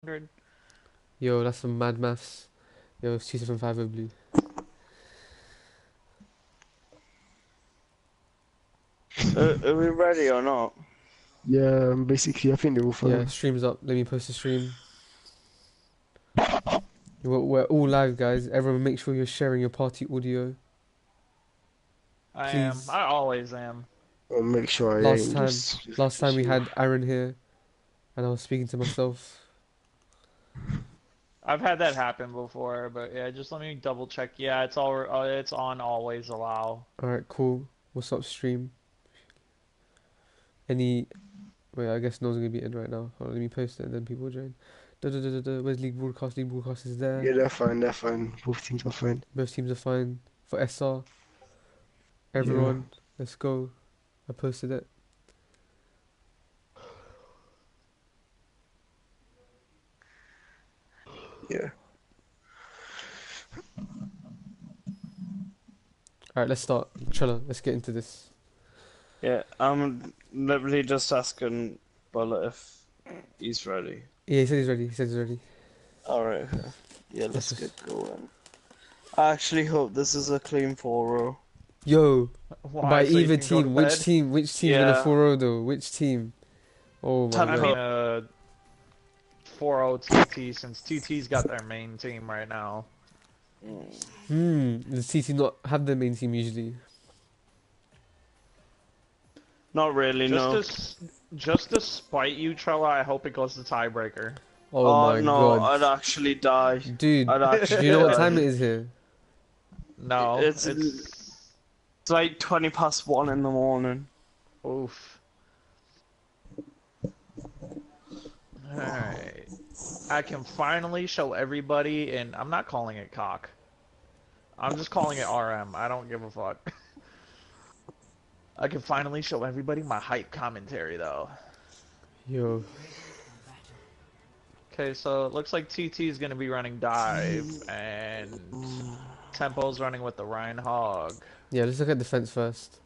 100. Yo, that's some mad maths. Yo, it's 275 over blue. Are we ready or not? Yeah, basically, I think they're all Yeah, fine. stream's up. Let me post the stream. We're all live, guys. Everyone make sure you're sharing your party audio. I am. Please. I always am. I'll make sure I Last ain't time, just last time we chill. had Aaron here, and I was speaking to myself. I've had that happen before, but yeah, just let me double check. Yeah, it's on always allow. Alright, cool. What's up, stream? Any... Wait, I guess no one's gonna be in right now. Hold on, let me post it and then people will join. Where's League Broadcast? League Broadcast is there. Yeah, they're fine, they're fine. Both teams are fine. Both teams are fine. For SR, Yeah, everyone, let's go. I posted it. yeah. Alright, let's start. Trella, let's get into this. Yeah, I'm literally just asking Bullet if he's ready. Yeah, he said he's ready. He said he's ready. Alright, okay. Yeah, let's Let's get just... going. I actually hope this is a clean 4-row. Yo, Why? by So you either can go to team, bed? which team's gonna Yeah. 4-0 though? Which team? Oh my Tempo. I god. mean, 4-0 TT since TT's got their main team right now. Does TT not have their main team usually? Not really, no. Just to spite you, Trella, I hope it goes to tiebreaker. Oh Oh my no, god. I'd actually die. Dude, I'd do actually you know what die. time it is here? No, It's like 20 past 1 in the morning. oof. Alright. I can finally show everybody, and I'm not calling it COC. I'm just calling it RM. I don't give a fuck. I can finally show everybody my hype commentary, though. Yo. Okay, so it looks like TT is going to be running dive, and Tempo's running with the Rhine Hog. Yeah, let's look at defense first.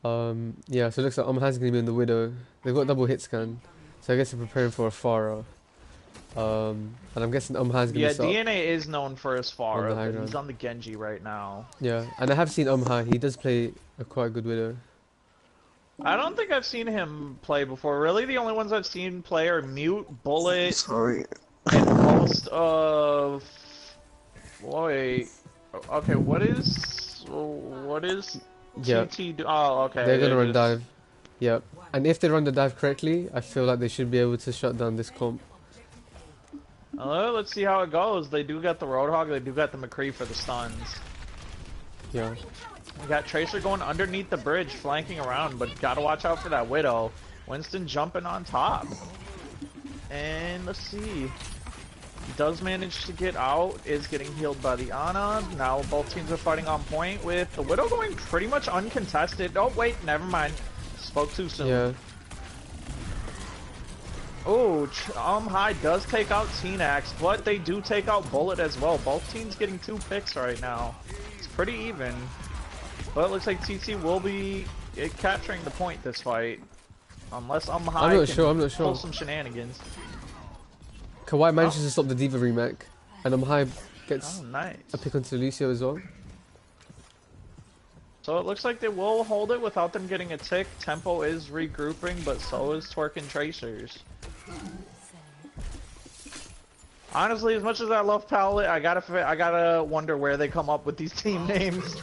Yeah, so it looks like Omhan's gonna be in the Widow. They've got double hit scan. So I guess they're preparing for a Pharah. And I'm guessing Omhan's gonna Yeah, start. DNA is known for his On the Pharah, high but ground. he's on the Genji right now. Yeah, and I have seen He does play a quite good Widow. I don't think I've seen him play before. Really, the only ones I've seen play are Mute, Bullet, Sorry. and most of... Wait. Okay, what is Yeah, TT do? Oh, okay. they're gonna run just- dive. Yep. And if they run the dive correctly, I feel like they should be able to shut down this comp. Let's see how it goes. They do got the Roadhog, they do got the McCree for the stuns. Yeah. We got Tracer going underneath the bridge, flanking around, but gotta watch out for that Widow. Winston jumping on top. And let's see. He does manage to get out, is getting healed by the Ana. Now both teams are fighting on point with the Widow going pretty much uncontested. Oh wait, never mind. Spoke too soon. Yeah. Oh, High does take out T-Nax, but they do take out Bullet as well. Both teams getting 2 picks right now. It's pretty even. But it looks like TT will be capturing the point this fight. Unless High I'm not can sure. pull some shenanigans. Kawhi manages to stop the Diva remake, and gets Oh, nice. a pick onto Lucio as well. So it looks like they will hold it without them getting a tick. Tempo is regrouping, but so is Twerkin Tracers. Honestly, as much as I love Palette, I gotta wonder where they come up with these team names.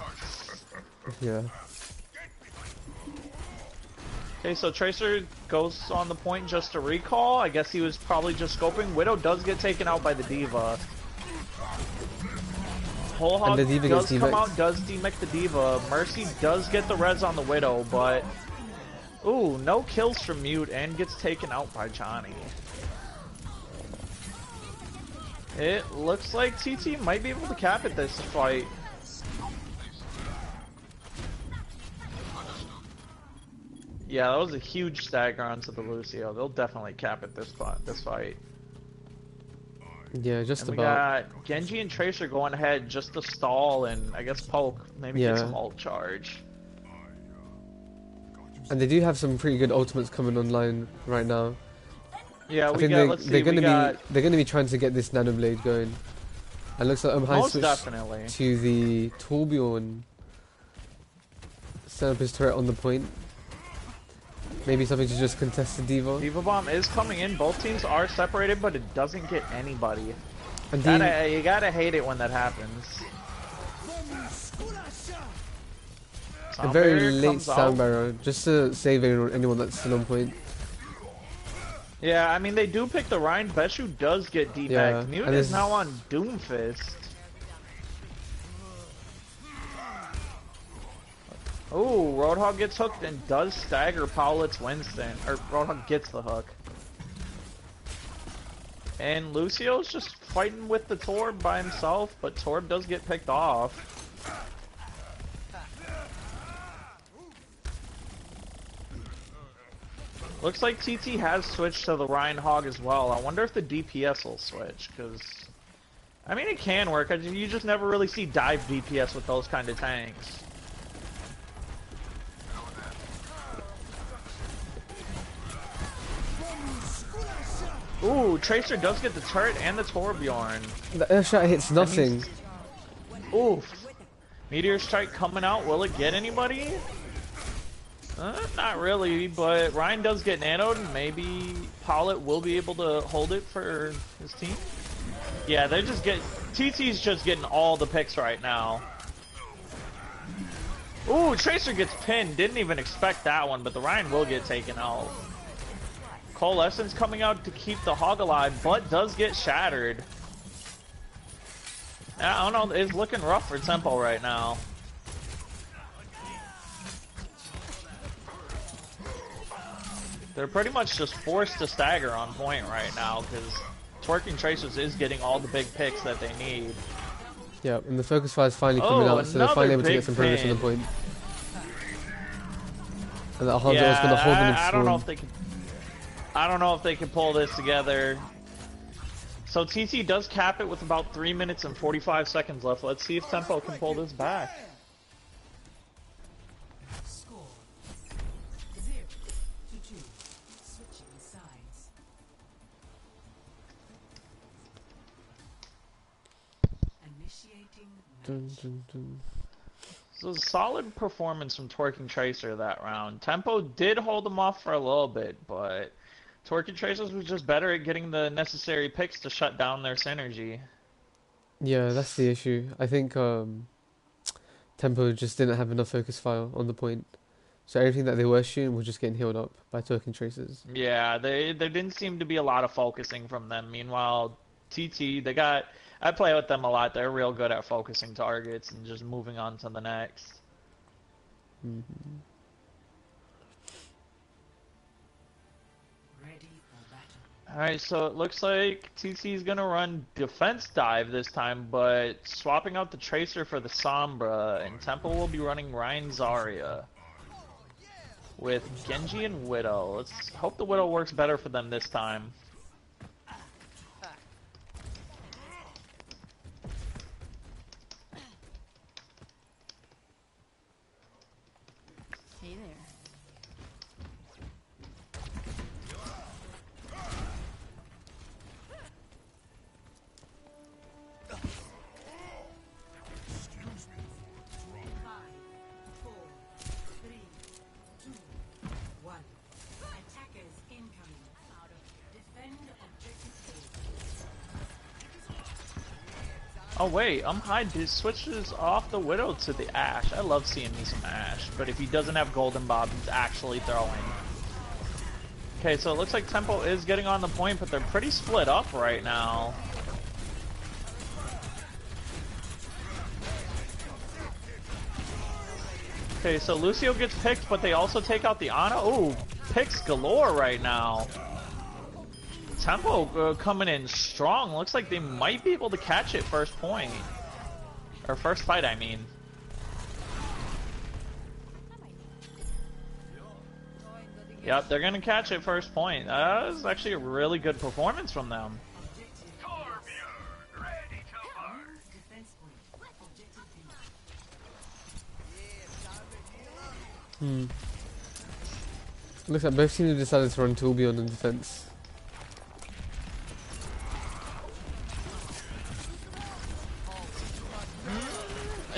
Yeah. Okay, so Tracer goes on the point just to recall. I guess he was probably just scoping. Widow does get taken out by the Diva. Whole Hog the Diva does gets come demec'd. out, does demech the Diva. Mercy does get the res on the Widow, but... Ooh, no kills from Mute and gets taken out by Johnny. It looks like TT might be able to cap it this fight. Yeah, that was a huge stagger onto the Lucio. They'll definitely cap it this fight. Yeah, just And we about. got Genji and Tracer going ahead just to stall and I guess poke, maybe Yeah. get some ult charge. And they do have some pretty good ultimates coming online right now. Yeah, I we think got. Let's see. they're gonna be trying to get this nano blade going. And looks like High Most switched definitely. to the Torbjorn. Set up his turret on the point. Maybe something to just contest the Diva. Diva Bomb is coming in. Both teams are separated, but it doesn't get anybody. And You gotta hate it when that happens. a very Soundbarrier late comes sound out. barrier, just to save anyone that's still on point. Yeah, I mean, they do pick the Rhine. Beshu does get debagged. Yeah, Mute and is this- now on Doomfist. Ooh, Roadhog gets hooked and does stagger Powlett's Winston. Or Roadhog gets the hook. And Lucio's just fighting with the Torb by himself, but Torb does get picked off. Looks like TT has switched to the Rhine Hog as well. I wonder if the DPS will switch, because... I mean, it can work. You just never really see dive DPS with those kind of tanks. Ooh, Tracer does get the turret and the Torbjorn. The air shot hits nothing. Oof. Meteor Strike coming out. Will it get anybody? Not really, but Ryan does get nanoed, and maybe Powlett will be able to hold it for his team. Yeah, they're just getting... TT's just getting all the picks right now. Ooh, Tracer gets pinned. Didn't even expect that one, but the Ryan will get taken out. Coalescence coming out to keep the Hog alive, but does get shattered. I don't know, it's looking rough for Tempo right now. They're pretty much just forced to stagger on point right now, because Twerking Tracers is getting all the big picks that they need. Yeah, and the focus fire is finally coming out, so they're finally able to get some progress on the point. And that Hanzo is going to hold them in I don't know if they can... I don't know if they can pull this together. So TT does cap it with about 3 minutes and 45 seconds left. Let's see if Tempo can pull this back. Score 0-2. Switching sides. Initiating. Dun, dun, dun. So solid performance from Twerking Tracer that round. Tempo did hold them off for a little bit, but Twerking Tracers was just better at getting the necessary picks to shut down their synergy. Yeah, that's the issue. I think Tempo just didn't have enough focus fire on the point. So everything that they were shooting was just getting healed up by Twerking Tracers. Yeah, there didn't seem to be a lot of focusing from them. Meanwhile, TT, I play with them a lot. They're real good at focusing targets and just moving on to the next. Mm-hmm. Ready for battle. Alright, so it looks like TT is going to run defense dive this time, but swapping out the Tracer for the Sombra, and Temple will be running Ryan Zarya with Genji and Widow. Let's hope the Widow works better for them this time. Hey there. Oh wait, High switches off the Widow to the Ashe. I love seeing me some Ashe, but if he doesn't have Golden Bob, he's actually throwing. Okay, so it looks like Tempo is getting on the point, but they're pretty split up right now. Okay, so Lucio gets picked, but they also take out the Ana. Ooh, picks galore right now. Tempo coming in strong. Looks like they might be able to catch it first point. Or first fight, I mean. Yep, they're gonna catch it first point. That was actually a really good performance from them. Looks like both teams have decided to run Torbjorn in defense.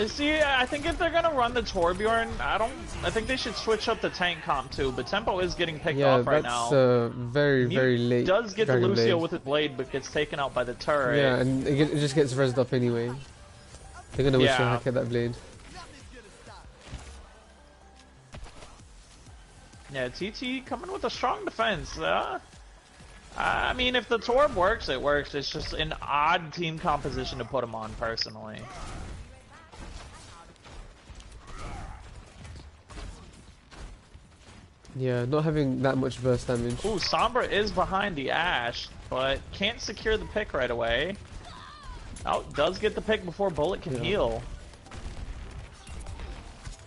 See, I think if they're gonna run the Torbjorn, I think they should switch up the tank comp too. But Tempo is getting picked off right now. Yeah, that's very, Mute very late. does get the Dragon Lucio Blade. with his blade, but gets taken out by the turret. Yeah, and it just gets rezzed up anyway. They're gonna wish they Yeah. hack at that blade. Yeah, TT coming with a strong defense. I mean, if the Torb works, it works. It's just an odd team composition to put him on, personally. Yeah, not having that much burst damage. Ooh, Sombra is behind the Ashe, but can't secure the pick right away. Oh, does get the pick before Bullet can heal.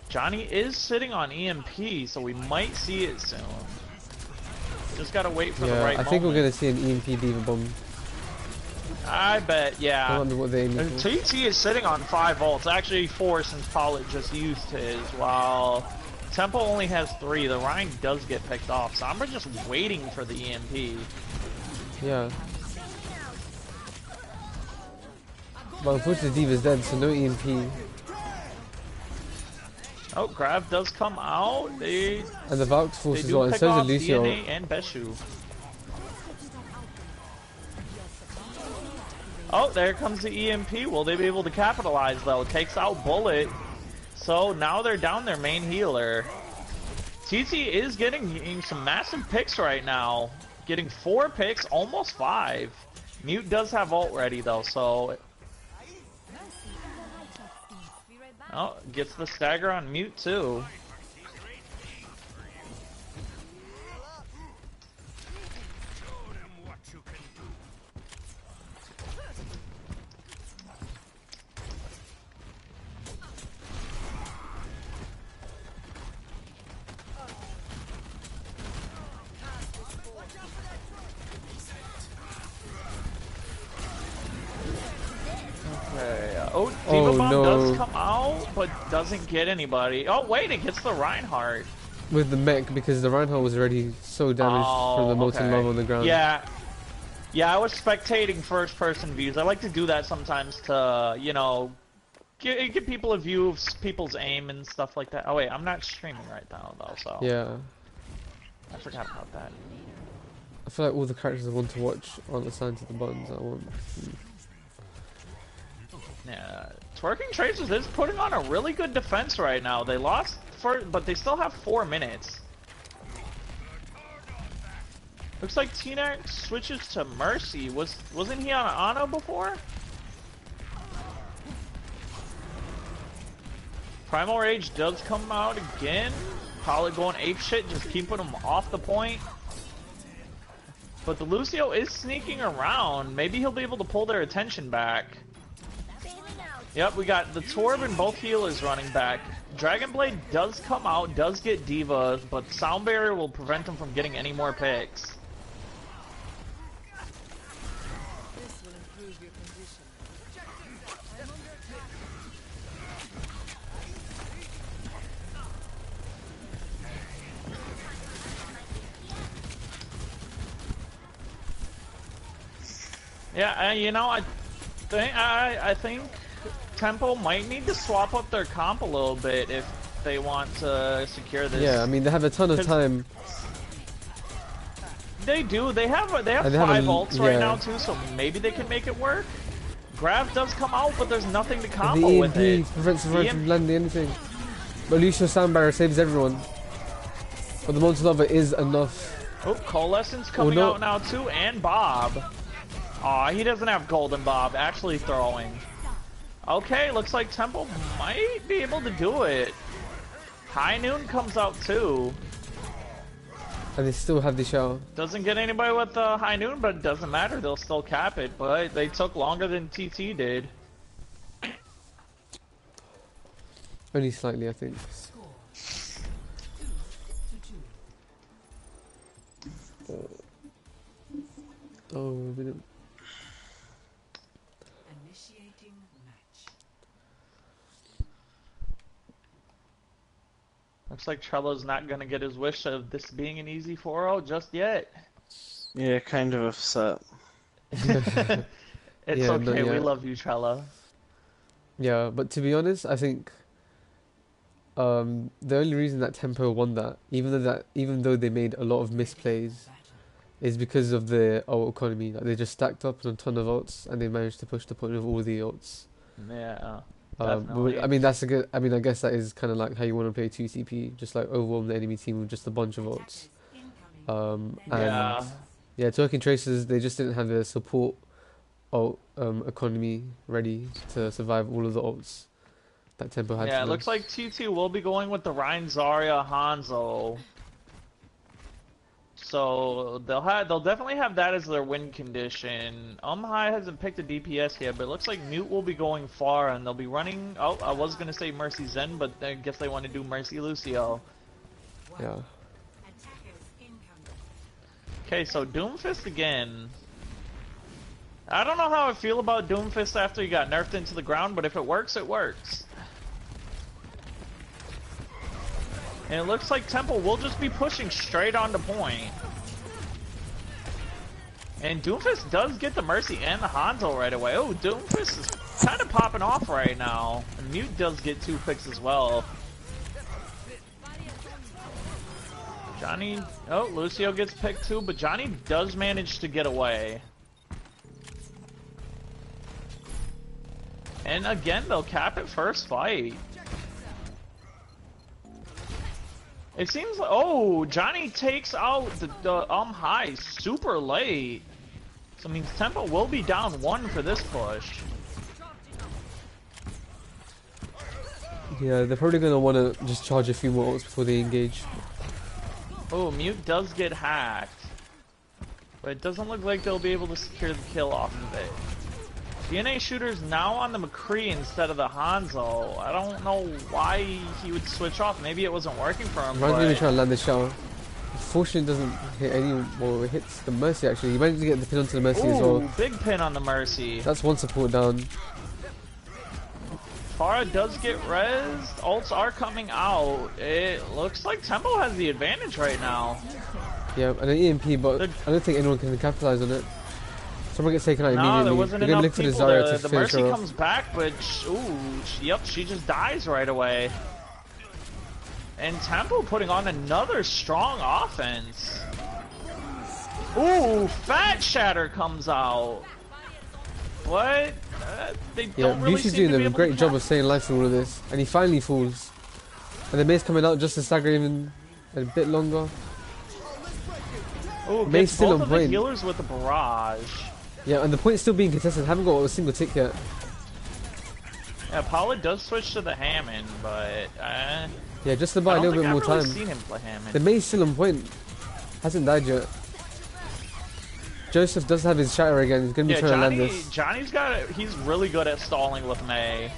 Johnny is sitting on EMP, so we might see it soon. Just gotta wait for the right moment. I think we're gonna see an EMP Diva Bomb. I bet, yeah. That might be what they aim for. TT is sitting on 5 ults, actually 4 since Pollitt just used his, while Tempo only has 3. The Rhine does get picked off. Sombra just waiting for the EMP. Yeah. But unfortunately Diva's dead, so no EMP. Oh, Grav does come out. And the Valk's force They as well, do and pick so off is Lucio. DNA and Beshu. Oh, there comes the EMP. Will they be able to capitalize though? Takes out Bullet. So now they're down their main healer. TT is getting some massive picks right now. Getting 4 picks, almost 5. Mute does have ult ready though, so... Oh, gets the stagger on Mute too. Oh, Diva Bomb does come out, but doesn't get anybody. Oh, wait, it gets the Reinhardt. With the mech, because the Reinhardt was already so damaged from the molten lava on the ground. Yeah. Yeah, I was spectating first-person views. I like to do that sometimes to, you know, give people a view of people's aim and stuff like that. Oh, wait, I'm not streaming right now, though, so... Yeah. I forgot about that. I feel like all the characters I want to watch aren't assigned to the buttons I want. Yeah, Twerking Tracers is putting on a really good defense right now. They lost but they still have 4 minutes. Looks like T-Nex switches to Mercy. Wasn't he on Ana before? Primal Rage does come out again. Probably going apeshit, just keeping him off the point. But the Lucio is sneaking around. Maybe he'll be able to pull their attention back. Yep, we got the Torb and both healers running back. Dragon Blade does come out, does get Diva, but Sound Barrier will prevent him from getting any more picks. This will improve your condition. Yeah, you know, I think Tempo might need to swap up their comp a little bit if they want to secure this. Yeah, I mean they have a ton of time. They do. They have 5 ults right now too, so maybe they can make it work. Grav does come out, but there's nothing to combo with the it. EMP prevents the from landing anything. But Lucio Sound Barrier saves everyone. But the Molten Lava is enough. Oh, Coalescence coming out now too, and Bob. Aw, he doesn't have Golden Bob, actually throwing. Okay, looks like Temple might be able to do it. High Noon comes out too. And they still have the shower. Doesn't get anybody with the High Noon, but it doesn't matter. They'll still cap it, but they took longer than TT did. Only slightly, I think. Score 2-2. Oh, we didn't. Initiating match. Looks like Trello's not gonna get his wish of this being an easy 4-0 just yet. Yeah, kind of upset. It's Yeah, okay, we yeah. love you, Trello. Yeah, but to be honest, I think the only reason that Tempo won that, even though they made a lot of misplays, is because of the ult economy. Like they just stacked up on a ton of ults and they managed to push the point of all the ults. Yeah, But definitely. I mean that's a good. I mean I guess that is kind of like how you want to play 2CP, just like overwhelm the enemy team with just a bunch of ults. And Yeah. yeah, Twerkin Tracers, they just didn't have the support ult economy ready to survive all of the ults that Tempo had. Yeah, to it them. looks like T2 will be going with the Rein Zarya Hanzo. So they'll definitely have that as their win condition. High hasn't picked a DPS yet, but it looks like Mute will be going far and they'll be running. Oh, I was gonna say Mercy Zen, but I guess they want to do Mercy Lucio. Yeah. Okay, so Doomfist again. I don't know how I feel about Doomfist after he got nerfed into the ground, but if it works, it works. And it looks like Temple will just be pushing straight on the point. And Doomfist does get the Mercy and the Hanzo right away. Oh, Doomfist is kind of popping off right now. And Mute does get 2 picks as well. Johnny... Oh, Lucio gets picked too, but Johnny does manage to get away. And again, they'll cap it first fight. It seems like, oh, Johnny takes out the High super late. So it means Tempo will be down 1 for this push. Yeah, they're probably gonna want to just charge a few more ults before they engage. Oh, Mute does get hacked. But it doesn't look like they'll be able to secure the kill off of it. DNA Shooter's now on the McCree instead of the Hanzo. I don't know why he would switch off. Maybe it wasn't working for him. Ryan's gonna But... try and land the shower. Unfortunately, it doesn't hit any. Well, it hits the Mercy actually. He managed to get the pin onto the Mercy as well. Ooh, big pin on the Mercy. That's one support down. Farah does get rezzed. Ults are coming out. It looks like Tempo has the advantage right now. Yeah, and an EMP, but I don't think anyone can capitalize on it. Someone gets taken out No, immediately. there wasn't They're gonna enough look for the people. Zarya to The finish Mercy her off. comes back, but yep, she just dies right away. And Tempo putting on another strong offense. Ooh, Fat Shatter comes out. But they don't really Bushi's seem to doing be a able great to job of staying alive through all of this, and he finally falls. And the May's coming out just to stagger him a bit longer. Ooh, May's gets still both on of the point. healers with the barrage. Yeah, and the point's still being contested. Haven't got a single tick yet. Yeah, Paula does switch to the Hammond, but Yeah, just to buy I a don't little think bit more I've really time. seen him play Hammond. The May's still on point. Hasn't died yet. Joseph does have his shatter again. He's gonna be trying to land this. Johnny's he's really good at stalling with May.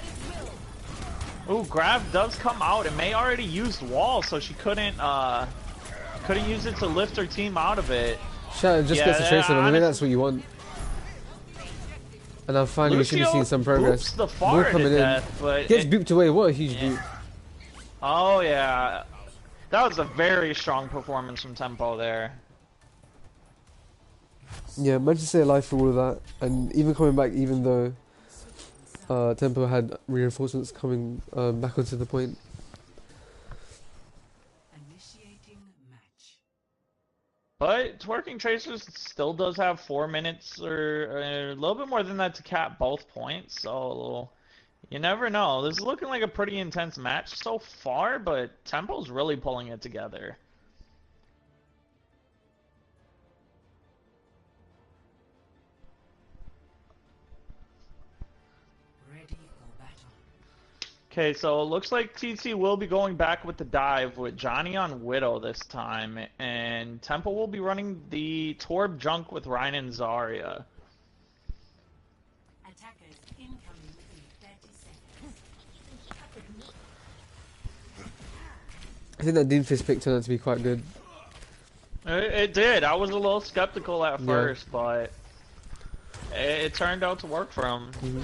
Ooh, Grav does come out, and May already used wall, so she couldn't use it to lift her team out of it. Shatter just gets a tracer, but maybe that's what you want. And now finally we should be seeing some progress. Boops the More Farah coming to in. death, but Gets booped away. What a huge boop. Oh yeah, that was a very strong performance from Tempo there. Yeah, managed to stay alive for all of that, and even coming back, even though Tempo had reinforcements coming back onto the point. Initiating match. But Twerking Tracers still does have 4 minutes or a little bit more than that to cap both points, so you never know. This is looking like a pretty intense match so far, but Tempo's really pulling it together. Ready for battle. Okay, so it looks like TT will be going back with the dive with Johnny on Widow this time, and Temple will be running the Torb Junk with Ryan and Zarya. Attackers incoming in 30 seconds. I think that Doomfist pick turned out to be quite good. It did. I was a little skeptical at Yeah. first, but it turned out to work for him. Mm-hmm.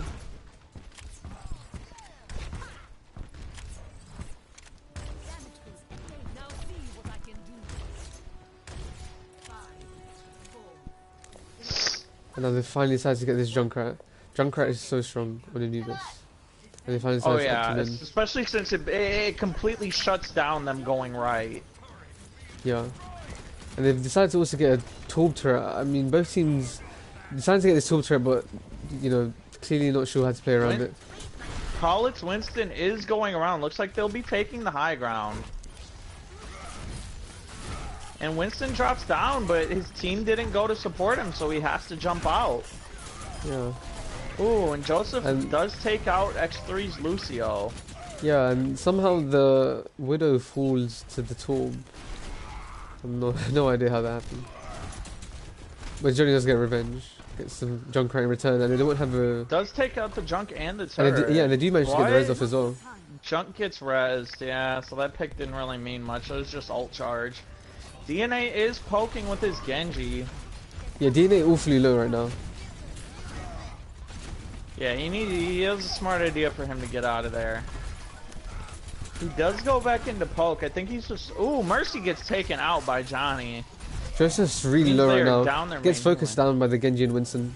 And now they finally decided to get this Junkrat. Junkrat is so strong on Anubis. And they finally Oh decided to opt yeah, him in. especially since it completely shuts down them going right. Yeah. And they've decided to also get a Torb turret. I mean, both teams decided to get this Torb turret, but, you know, clearly not sure how to play around it. Pollitt's Winston is going around. Looks like they'll be taking the high ground. And Winston drops down, but his team didn't go to support him, so he has to jump out. Yeah. Ooh, and Joseph does take out X3's Lucio. Yeah, and somehow the Widow falls to the Torb. No idea how that happened. But Johnny does get revenge. Gets some Junkrat in return, and they don't have a... Does take out the Junk and the And turret. yeah, they do manage to get the res off as well. Junk gets rezzed, yeah, so that pick didn't really mean much. It was just ult charge. DNA is poking with his Genji. Yeah, DNA awfully low right now. Yeah, he has a smart idea for him to get out of there. He does go back into poke. I think he's just... Ooh, Mercy gets taken out by Johnny. Joseph's really Seems low they right are now. down their Gets main focused lane. down by the Genji and Winston.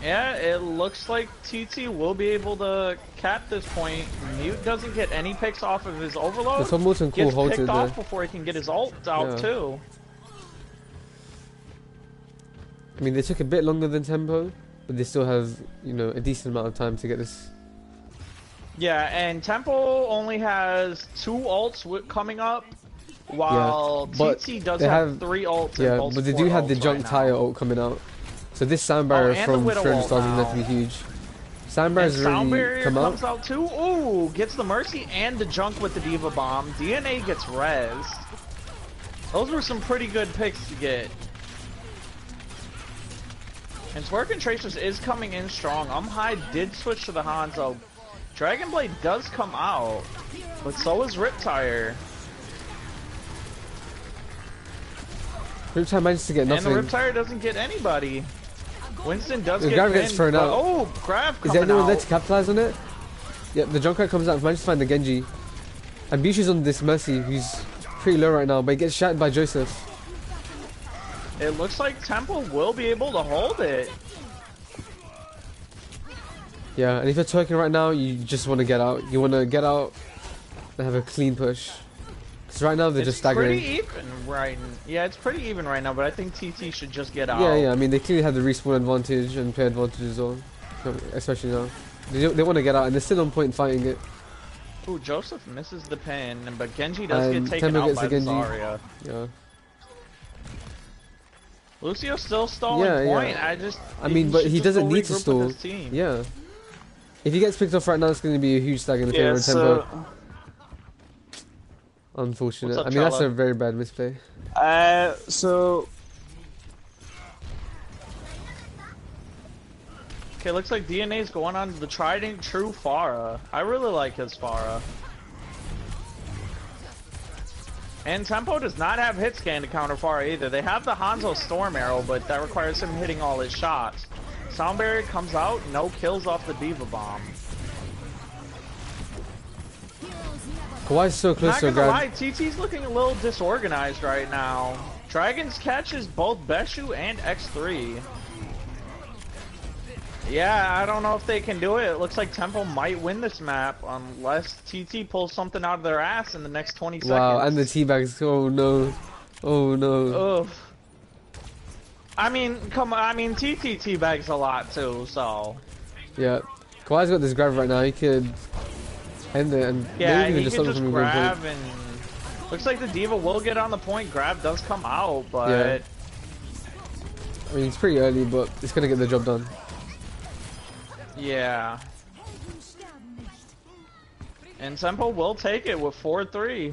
Yeah, it looks like TT will be able to cap this point. Mute doesn't get any picks off of his overload. The Tom Morton cool Gets halted picked there. off before he can get his ult out Yeah. too. I mean, they took a bit longer than Tempo, but they still have, you know, a decent amount of time to get this. Yeah, and Tempo only has 2 ults coming up, while but TT does they have 3 ults. Yeah, and both but they 4 do have the ults Junk right now. Tire ult coming out. So this sound barrier and the from Widow Frozen ult Stars is going to now. be huge. Sound barriers And Sound already Barrier come comes out. out too. Ooh, gets the Mercy and the Junk with the Diva Bomb. DNA gets rezzed. Those were some pretty good picks to get. And Twerkin Tracers is coming in strong. High did switch to the Hanzo. Dragon Blade does come out, but so is Riptire. Riptide managed to get nothing. And the Riptire doesn't get anybody. Winston does The get Grav gets pinned, thrown but- out. Oh, Grav Is coming there anyone out. there to capitalize on it? Yeah, the Junkrat comes out, managed to find the Genji. And Bishu's on this Mercy, who's pretty low right now, but he gets shattered by Joseph. It looks like Temple will be able to hold it. Yeah, and if you're Twerking right now, you just want to get out. You want to get out and have a clean push. Because right now they're just staggering. It's pretty even right. Yeah, it's pretty even right now, but I think TT should just get out. Yeah, I mean, they clearly have the respawn advantage and play advantage as well. Especially now. They want to get out, and they're still on point fighting it. Ooh, Joseph misses the pin, but Genji does And get taken Tempo out gets by the the Genji. Zarya. Yeah. Lucio still stalling Yeah, point. yeah. I mean, but should he just doesn't go need to regroup with stall. his team. Yeah. If he gets picked off right now, it's going to be a huge stag in the favor Yeah, of Tempo. so Unfortunate. What's up, I mean, that's Chala? a very bad misplay. so Okay, looks like DNA's going on the tried and true Pharah. I really like his Pharah. And Tempo does not have hit scan to counter Pharah either. They have the Hanzo Storm Arrow, but that requires him hitting all his shots. Sound Barrier comes out, no kills off the Diva Bomb. Kawhi's so close Not to a gonna grab. lie, TT's looking a little disorganized right now. Dragons catches both Beshu and X3. Yeah, I don't know if they can do it. It looks like Tempo might win this map unless TT pulls something out of their ass in the next 20 seconds. Wow, and the teabags. Oh no. Oh no. Ugh. I mean, come on. I mean, TT teabags a lot too, so. Yeah. Kawhi's got this grab right now. He could end it and Yeah, maybe he even can stop him just from going grab point. and. Looks like the Diva will get on the point. Grab does come out, but. Yeah. I mean, it's pretty early, but it's gonna get the job done. Yeah. And Tempo will take it with 4-3.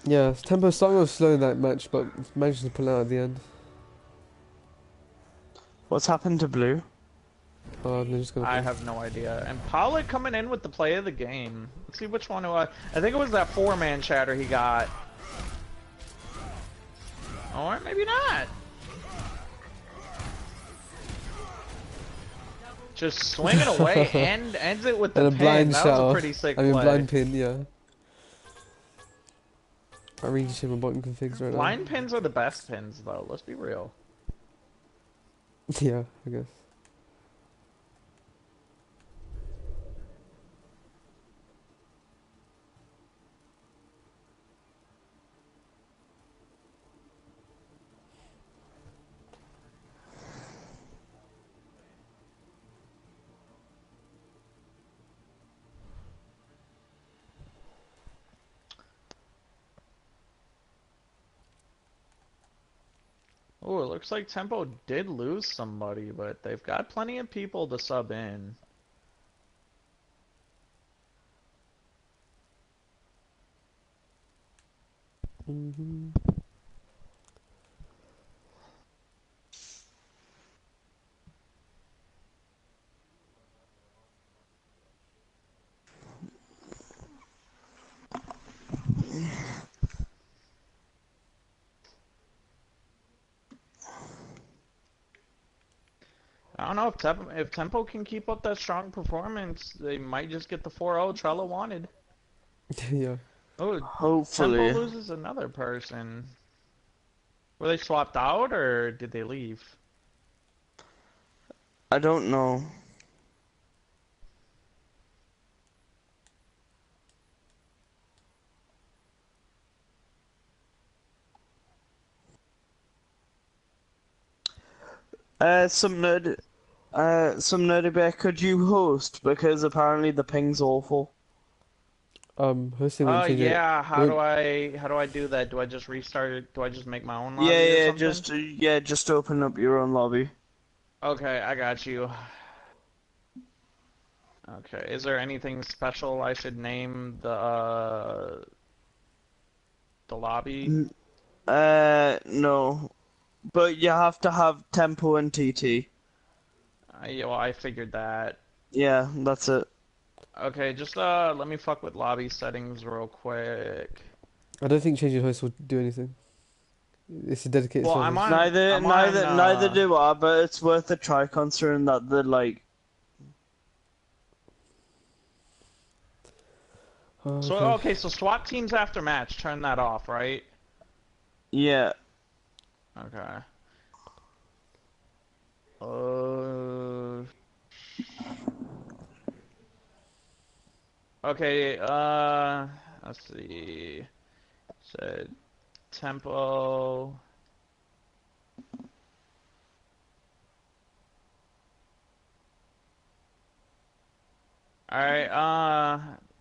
Yeah, Tempo starting off slow in that match, but managed to pull out at the end. what's happened to Blue? Oh, they're just gonna. I have no idea. And Pollock coming in with the play of the game. Let's see which one it was. I think it was that 4-man shatter he got. Or maybe not. Just swinging away and ends it with the And a pin. blind That shot was a off. pretty sick I mean, play. blind pin, yeah. I really just hit my button configs right Blind pins are the best pins, though. Let's be real. Yeah, I guess. Oh, it looks like Tempo did lose somebody, but they've got plenty of people to sub in. Hmm. I don't know if Tempo can keep up that strong performance, they might just get the 4-0 Trello wanted. Yeah. Oh, Tempo Hopefully. loses another person. Were they swapped out or did they leave? I don't know. Some nerdy bear, could you host? Because apparently the ping's awful. Hosting Oh won't change it. yeah, It won't. how do I do that? Do I just restart it? Do I just make my own Yeah, lobby or yeah, something? just open up your own lobby. Okay, I got you. Okay, is there anything special I should name the lobby? N- no. But you have to have tempo and TT. Well, I figured that. Yeah, that's it. Okay, just let me fuck with lobby settings real quick. I don't think changing hosts will do anything. It's a dedicated Well, server. I'm on Neither do I, but it's worth a try considering that they're like, Oh, so okay. okay, so SWAT teams after match, turn that off, right? yeah. Okay. Uh okay, let's see. Said tempo. Alright,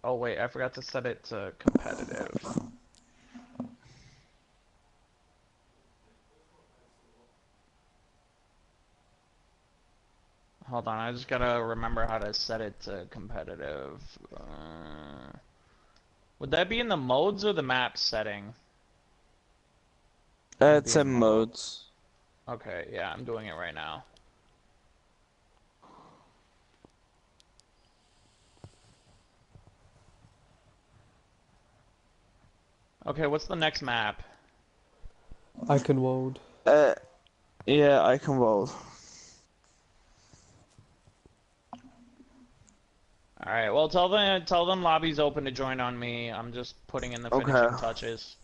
oh wait, I forgot to set it to competitive. Hold on, I just gotta remember how to set it to competitive. Would that be in the modes or the map setting? It would be It's in in mode. modes. Okay, yeah, I'm doing it right now. Okay, what's the next map? Icon World. Uh, yeah, I can roll. Alright, well tell them lobby's open to join on me. I'm just putting in the Okay. finishing touches.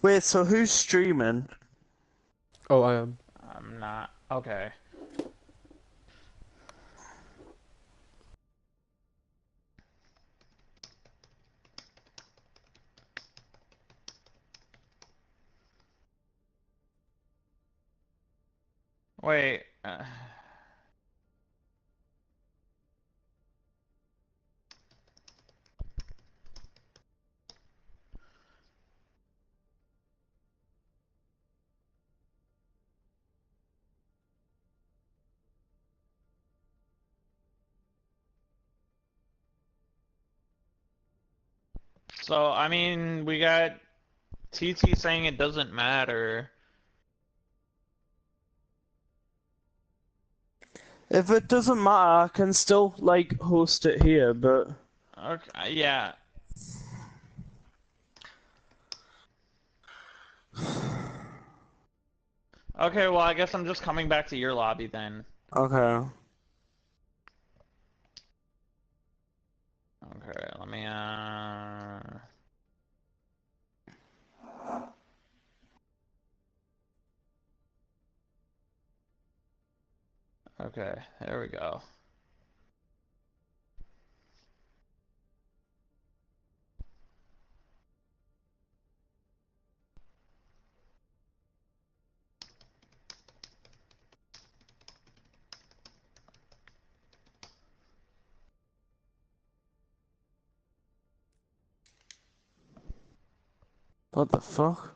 Wait, so who's streaming? Oh, I am. I'm not okay. Wait. So I mean we got TT saying it doesn't matter. If it doesn't matter, I can still, like, host it here, but... Okay, yeah. Okay, well I guess I'm just coming back to your lobby then. Okay. Okay, let me Okay, there we go. What the fuck?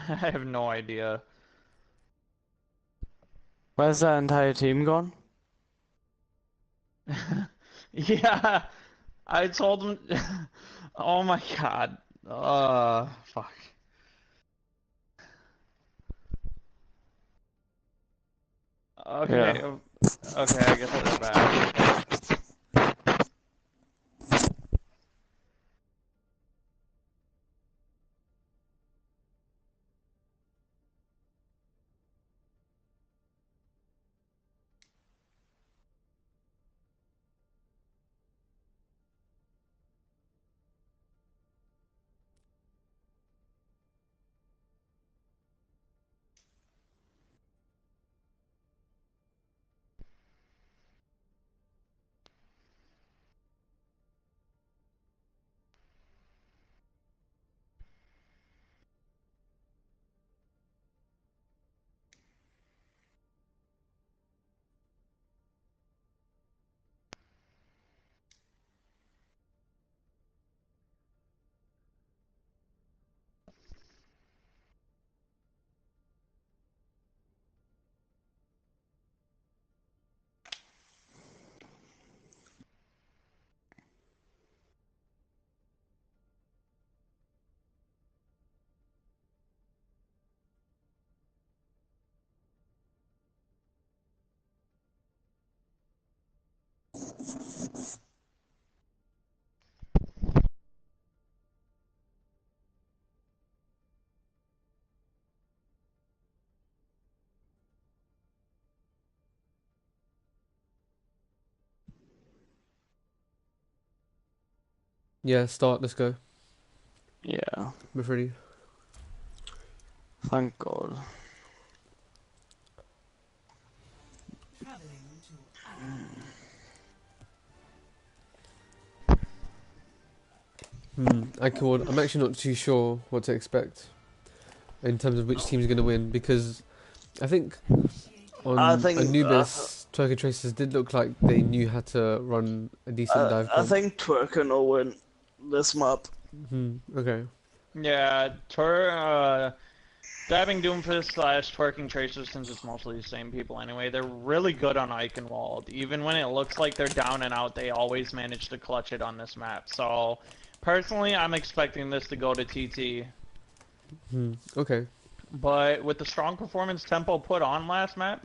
I have no idea. Where's that entire team gone? Yeah, I told him. Oh my god. Fuck. Okay, Yeah. okay, I guess they're back. Yeah, start. Let's go. Yeah. We're ready. Thank God. Traveling to I'm actually not too sure what to expect in terms of which team's going to win, because I think on I think Anubis, Twerkin Tracers did look like they knew how to run a decent dive I comp. think Twerkin will win this map. Okay. Yeah, Dabbing Doomfist slash Twerking Tracers, since it's mostly the same people anyway, they're really good on Eichenwald. Even when it looks like they're down and out, they always manage to clutch it on this map. So, personally, I'm expecting this to go to TT. Okay. But with the strong performance Tempo put on last map,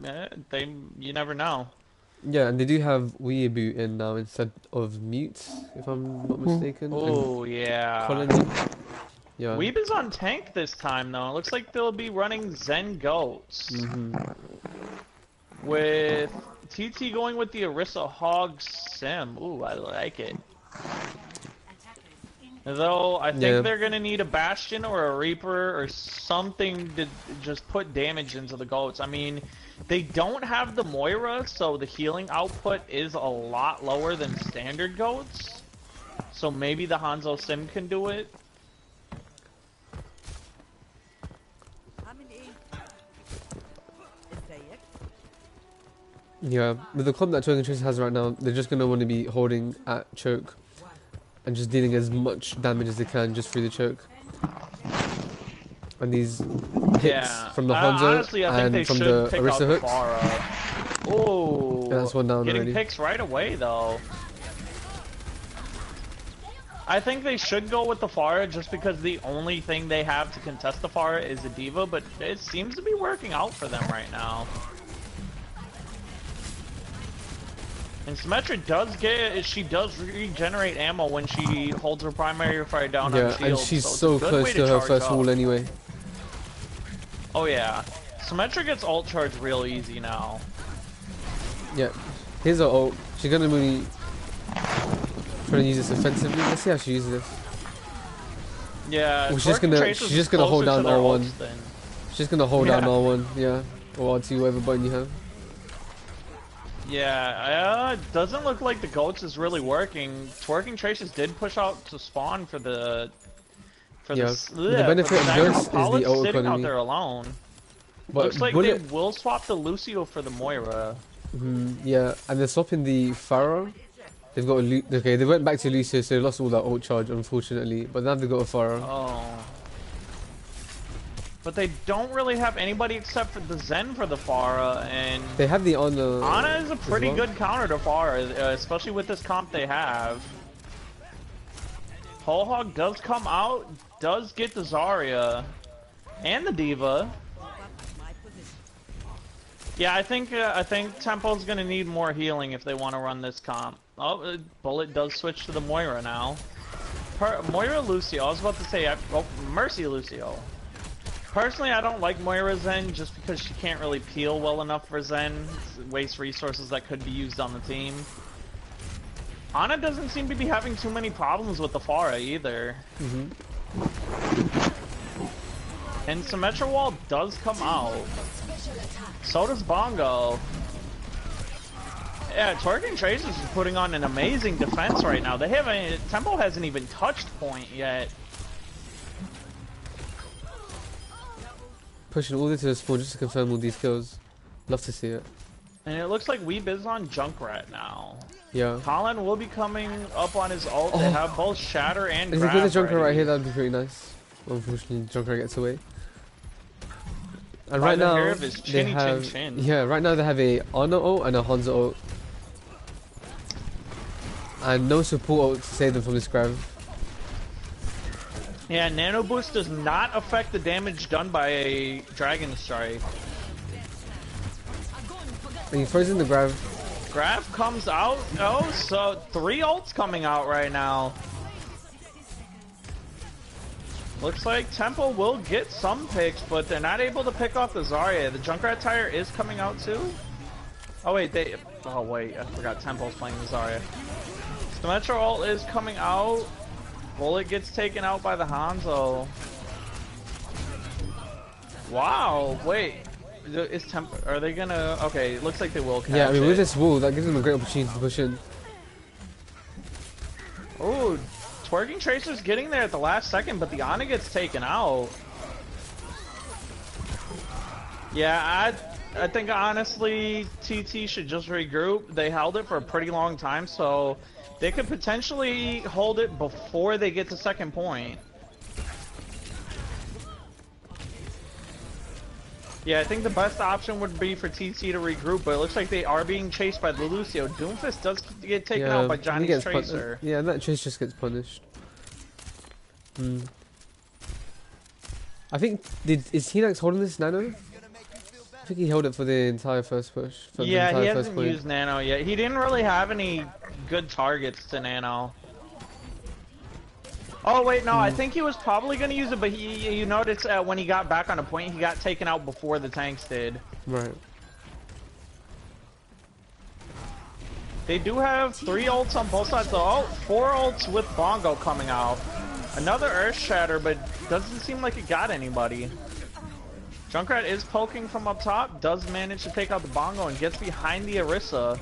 you never know. Yeah, and they do have Weeaboo in now instead of Mute, if I'm not mistaken. And Oh, yeah. Colony. Yeah. Weeb is on tank this time, though. It looks like they'll be running Zen Goats. With TT going with the Orisa Hog Sim. Ooh, I like it. Though, I think they're gonna need a Bastion or a Reaper or something to just put damage into the goats. I mean, they don't have the Moira, so the healing output is a lot lower than standard goats. So maybe the Hanzo Sim can do it. Yeah, with the comp that Twerkin Tracer has right now, they're just going to want to be holding at choke and just dealing as much damage as they can just through the choke. And these hits from the Hanzo Honestly, I think and they from should the pick Orisa out hooks. Pharah. Oh, Yeah, that's one down getting already. picks right away though. I think they should go with the Pharah just because the only thing they have to contest the Pharah is a D.Va, but it seems to be working out for them right now. And Symmetra does regenerate ammo when she holds her primary fire down on shield. And she's so so close to her first wall anyway. Oh yeah. Symmetra gets ult charge real easy now. Yeah, here's her ult. She's gonna really try to use this offensively. Let's see how she uses this. Yeah, Well, she's Twerkin just gonna hold closer down to their R1. ults than- She's just gonna hold down R1, yeah. Or R2, whatever button you have. Yeah, doesn't look like the goats is really working. Twerking Traces did push out to spawn for the The benefit of this is the Pollard's auto sitting out economy. there alone. But Looks like Bullet, they will swap the Lucio for the Moira. yeah, and they're swapping the Pharaoh. They've got a okay, they went back to Lucio, so they lost all that ult charge, unfortunately. But now they've got a Pharaoh. Oh. But they don't really have anybody except for the Zen for the Pharah, and They have the Ana. Ana is a pretty well. good counter to Pharah, especially with this comp they have. Whole Hog does come out, does get the Zarya, and the Diva. Yeah, I think Tempo's gonna need more healing if they want to run this comp. Oh, Bullet does switch to the Moira now. Moira Lucio, I was about to say, Mercy Lucio. Personally, I don't like Moira Zen just because she can't really peel well enough for Zen. Waste resources that could be used on the team. Ana doesn't seem to be having too many problems with the Pharah either. And Symmetra Wall does come out. So does Bongo. Yeah, Twerkin Traces is putting on an amazing defense right now. They haven't, Tempo hasn't even touched point yet. Pushing all the way to the spawn just to confirm all these kills. Love to see it. And it looks like Weeb is on Junkrat now. Yeah. Colin will be coming up on his ult. They have both Shatter and If Grab we get a Junker ready. right here, that'd be pretty nice. Unfortunately, Junker gets away. And By right the now, hair of his they chinny have chin. yeah. Right now they have a Ana ult and a Hanzo ult, and no support ult to save them from this grab. Yeah, Nano Boost does not affect the damage done by a Dragon Strike. And he throws in the grab. Grab comes out. Oh, so 3 ults coming out right now. Looks like Tempo will get some picks, but they're not able to pick off the Zarya. The Junkrat tire is coming out too. Oh wait, oh wait, I forgot Tempo's playing the Zarya. Symmetra ult is coming out. Bullet gets taken out by the Hanzo. Wow, wait. Is are they gonna... Okay, it looks like they will catch Yeah, I mean with it. this wall, that gives them a great opportunity to push in. Oh, Twerking Tracer's getting there at the last second, but the Ana gets taken out. Yeah, I think honestly TT should just regroup. They held it for a pretty long time, so they could potentially hold it before they get to second point. Yeah, I think the best option would be for TT to regroup, but it looks like they are being chased by the Lucio. Doomfist does get taken out by Johnny's Tracer. Yeah, that Trace just gets punished. I think is Hinax holding this Nano? I think he held it for the entire first push. Yeah, he hasn't used Nano yet. He didn't really have any good targets to Nano. Oh wait, no, I think he was probably going to use it, but you noticed when he got back on a point, he got taken out before the tanks did. Right. They do have 3 ults on both sides, though. Oh, 4 ults with Bongo coming out. Another Earth Shatter, but doesn't seem like it got anybody. Junkrat is poking from up top, does manage to take out the Bongo and gets behind the Orisa.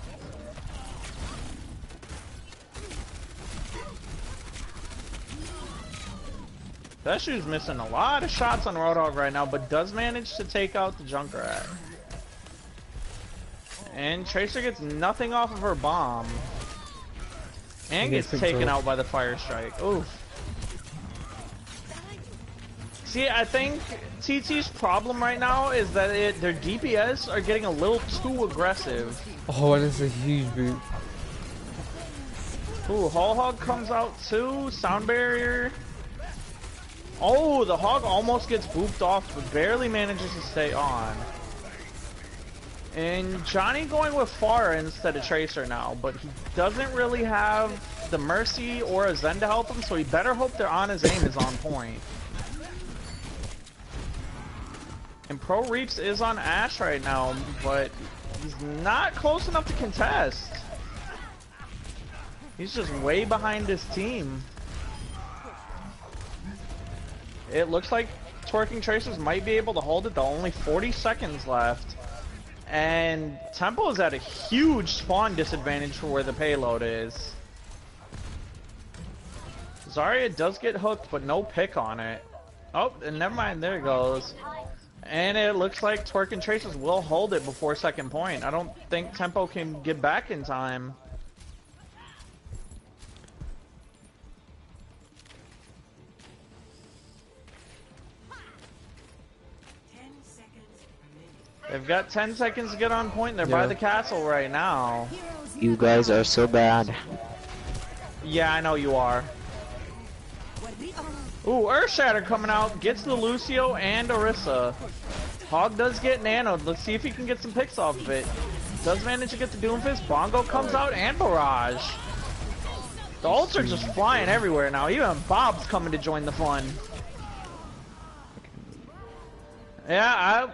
Veshu's missing a lot of shots on Roadhog right now, but does manage to take out the Junkrat. And Tracer gets nothing off of her bomb. And gets taken out by the Fire Strike. Oof. See, I think TT's problem right now is that their DPS are getting a little too aggressive. Oh, and it's a huge boot. Ooh, Hull Hog comes out too. Sound Barrier. Oh, the Hog almost gets booped off, but barely manages to stay on. And Johnny going with Pharah instead of Tracer now, but he doesn't really have the Mercy or a Zen to help him, so he better hope their Ana's aim is on point. And Pro Reaps is on Ashe right now, but he's not close enough to contest. He's just way behind his team. It looks like Twerking Tracers might be able to hold it though. Only 40 seconds left. And Tempo is at a huge spawn disadvantage for where the payload is. Zarya does get hooked, but no pick on it. Oh, and never mind, there it goes. And it looks like Twerkin Tracers will hold it before second point. I don't think Tempo can get back in time. They've got 10 seconds to get on point. They're by the castle right now. You guys are so bad. Yeah, I know you are. Ooh, Earthshatter coming out. Gets the Lucio and Orisa. Hog does get nanoed. Let's see if he can get some picks off of it. Does manage to get the Doomfist. Bongo comes out and Barrage. The ults are just flying everywhere now. Even Bob's coming to join the fun. Yeah,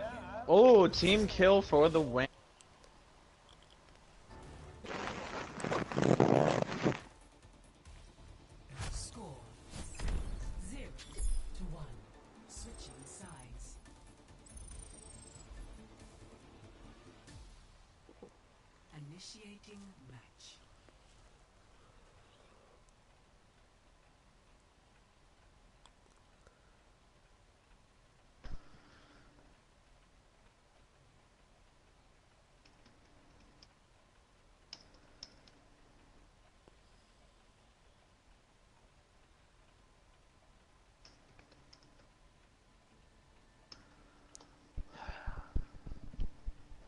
oh, team kill for the win. Score 0-1. Switching sides. Initiating match.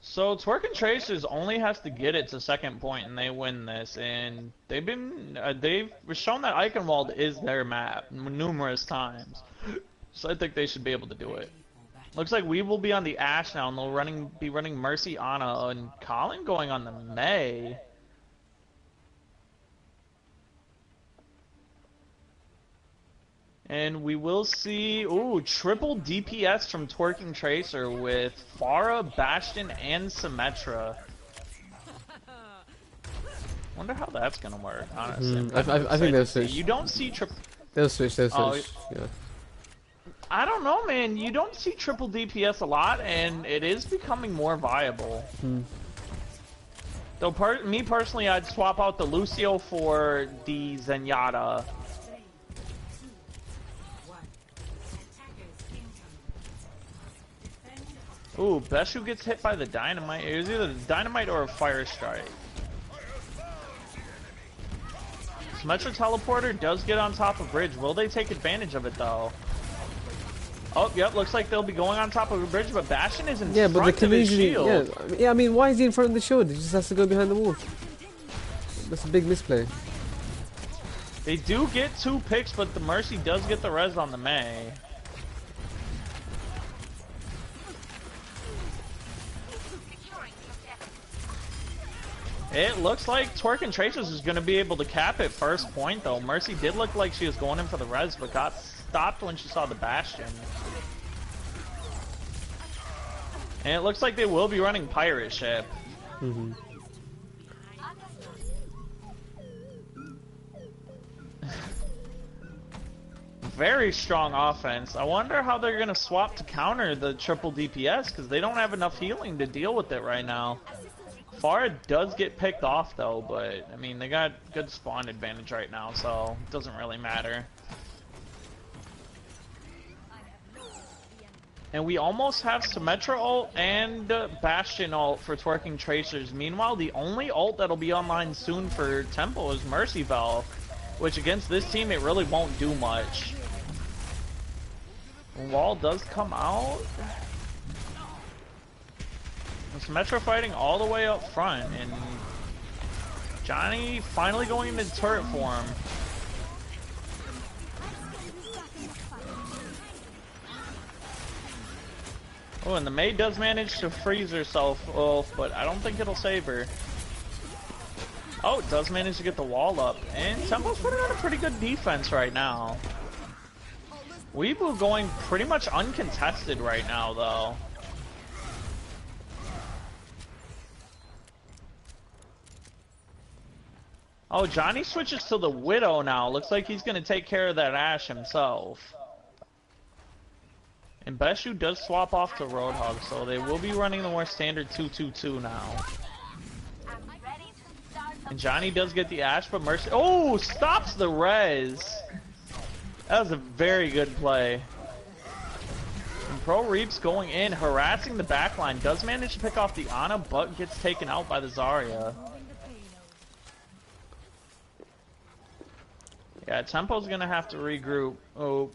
So Twerkin Tracers only has to get it to second point and they win this, and they've shown that Eichenwald is their map numerous times, so I think they should be able to do it. Looks like we will be on the Ashe now, and they'll be running Mercy, Ana, and Colin going on the Mei. And we will see, ooh, triple DPS from Twerking Tracer with Pharah, Bastion, and Symmetra. Wonder how that's gonna work, honestly. I think they'll switch. You don't see triple... They'll switch, yeah. I don't know, man. You don't see triple DPS a lot, and it is becoming more viable. Though, me personally, I'd swap out the Lucio for the Zenyatta. Ooh, Beshu gets hit by the dynamite. It was either the dynamite or a fire strike. Symmetra teleporter does get on top of bridge. Will they take advantage of it though? Oh, yep. Looks like they'll be going on top of a bridge, but Bastion is in front of his shield. Yeah, I mean, why is he in front of the shield? He just has to go behind the wall. That's a big misplay. They do get 2 picks, but the Mercy does get the res on the Mei. It looks like Twerkin Tracers is going to be able to cap it first point, though. Mercy did look like she was going in for the res, but got stopped when she saw the Bastion. And it looks like they will be running Pirate Ship. Very strong offense. I wonder how they're going to swap to counter the triple DPS, because they don't have enough healing to deal with it right now. Pharah does get picked off though, but I mean they got good spawn advantage right now, so it doesn't really matter. And we almost have Symmetra ult and Bastion ult for Twerking Tracers. Meanwhile, the only ult that'll be online soon for Temple is Mercy Valve, which against this team it really won't do much. Wall does come out. Symmetra fighting all the way up front, and Johnny finally going into turret form. Oh, and the Mei does manage to freeze herself off, but I don't think it'll save her. Oh, it does manage to get the wall up, and Tempo's putting on a pretty good defense right now. Weebu going pretty much uncontested right now, though. Oh, Johnny switches to the Widow now. Looks like he's going to take care of that Ashe himself. And Beshu does swap off to Roadhog, so they will be running the more standard 2-2-2 now. And Johnny does get the Ashe, but Mercy... Oh! Stops the res! That was a very good play. And Pro Reaps going in, harassing the backline. Does manage to pick off the Ana, but gets taken out by the Zarya. Yeah, Tempo's gonna have to regroup. Oh.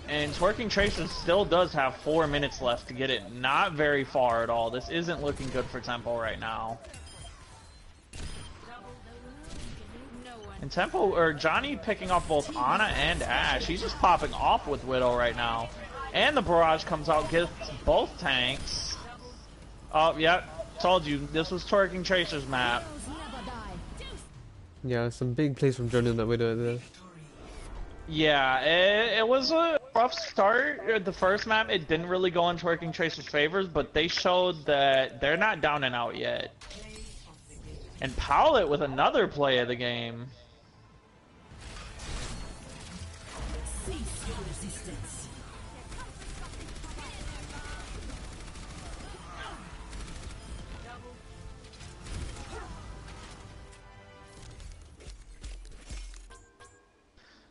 And Twerking Tracer still does have 4 minutes left to get it not very far at all. This isn't looking good for Tempo right now. And Tempo, or Johnny picking off both Ana and Ashe. He's just popping off with Widow right now. And the barrage comes out, gets both tanks. Oh, yep. Told you, this was Twerking Tracer's map. Yeah, some big plays from Johnny on that Widow there. Yeah, it was a rough start. The first map, it didn't really go in Twerking Tracer's favors, but they showed that they're not down and out yet. And Powlett with another play of the game.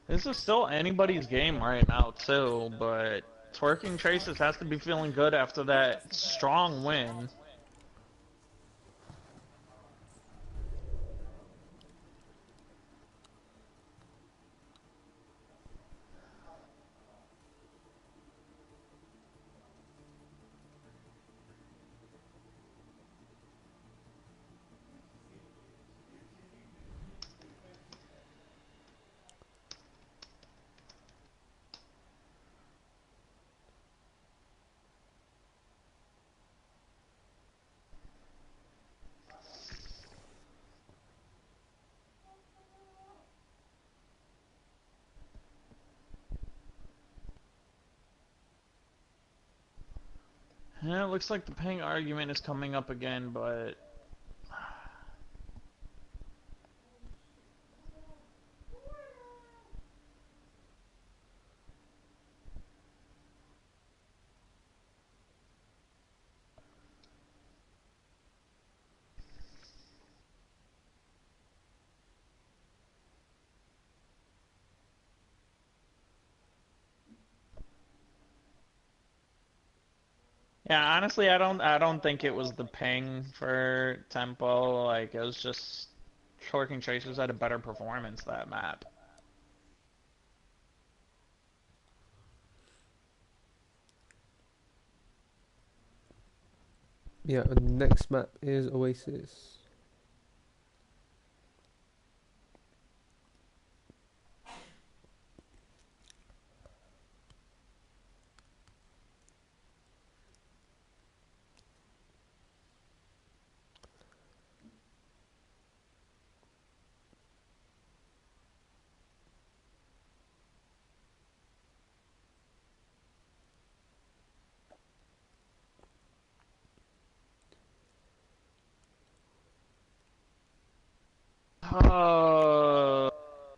This is still anybody's game right now, too, but Twerking Traces has to be feeling good after that strong win. Yeah, it looks like the ping argument is coming up again, but... Yeah, honestly, I don't think it was the ping for Tempo. Like, it was just Twerking Tracers had a better performance that map. Yeah, and the next map is Oasis.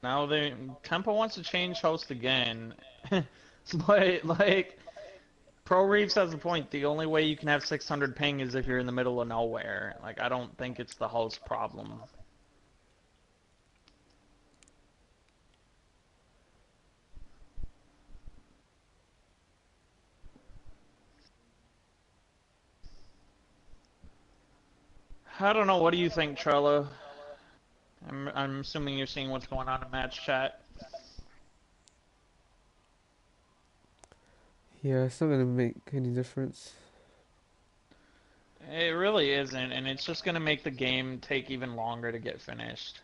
Now Tempo wants to change host again. But, like, Pro Reeves has a point. The only way you can have 600 ping is if you're in the middle of nowhere. Like, I don't think it's the host problem. I don't know. What do you think, Trello? I'm assuming you're seeing what's going on in match chat. Yeah, it's not gonna make any difference. It really isn't, and it's just gonna make the game take even longer to get finished.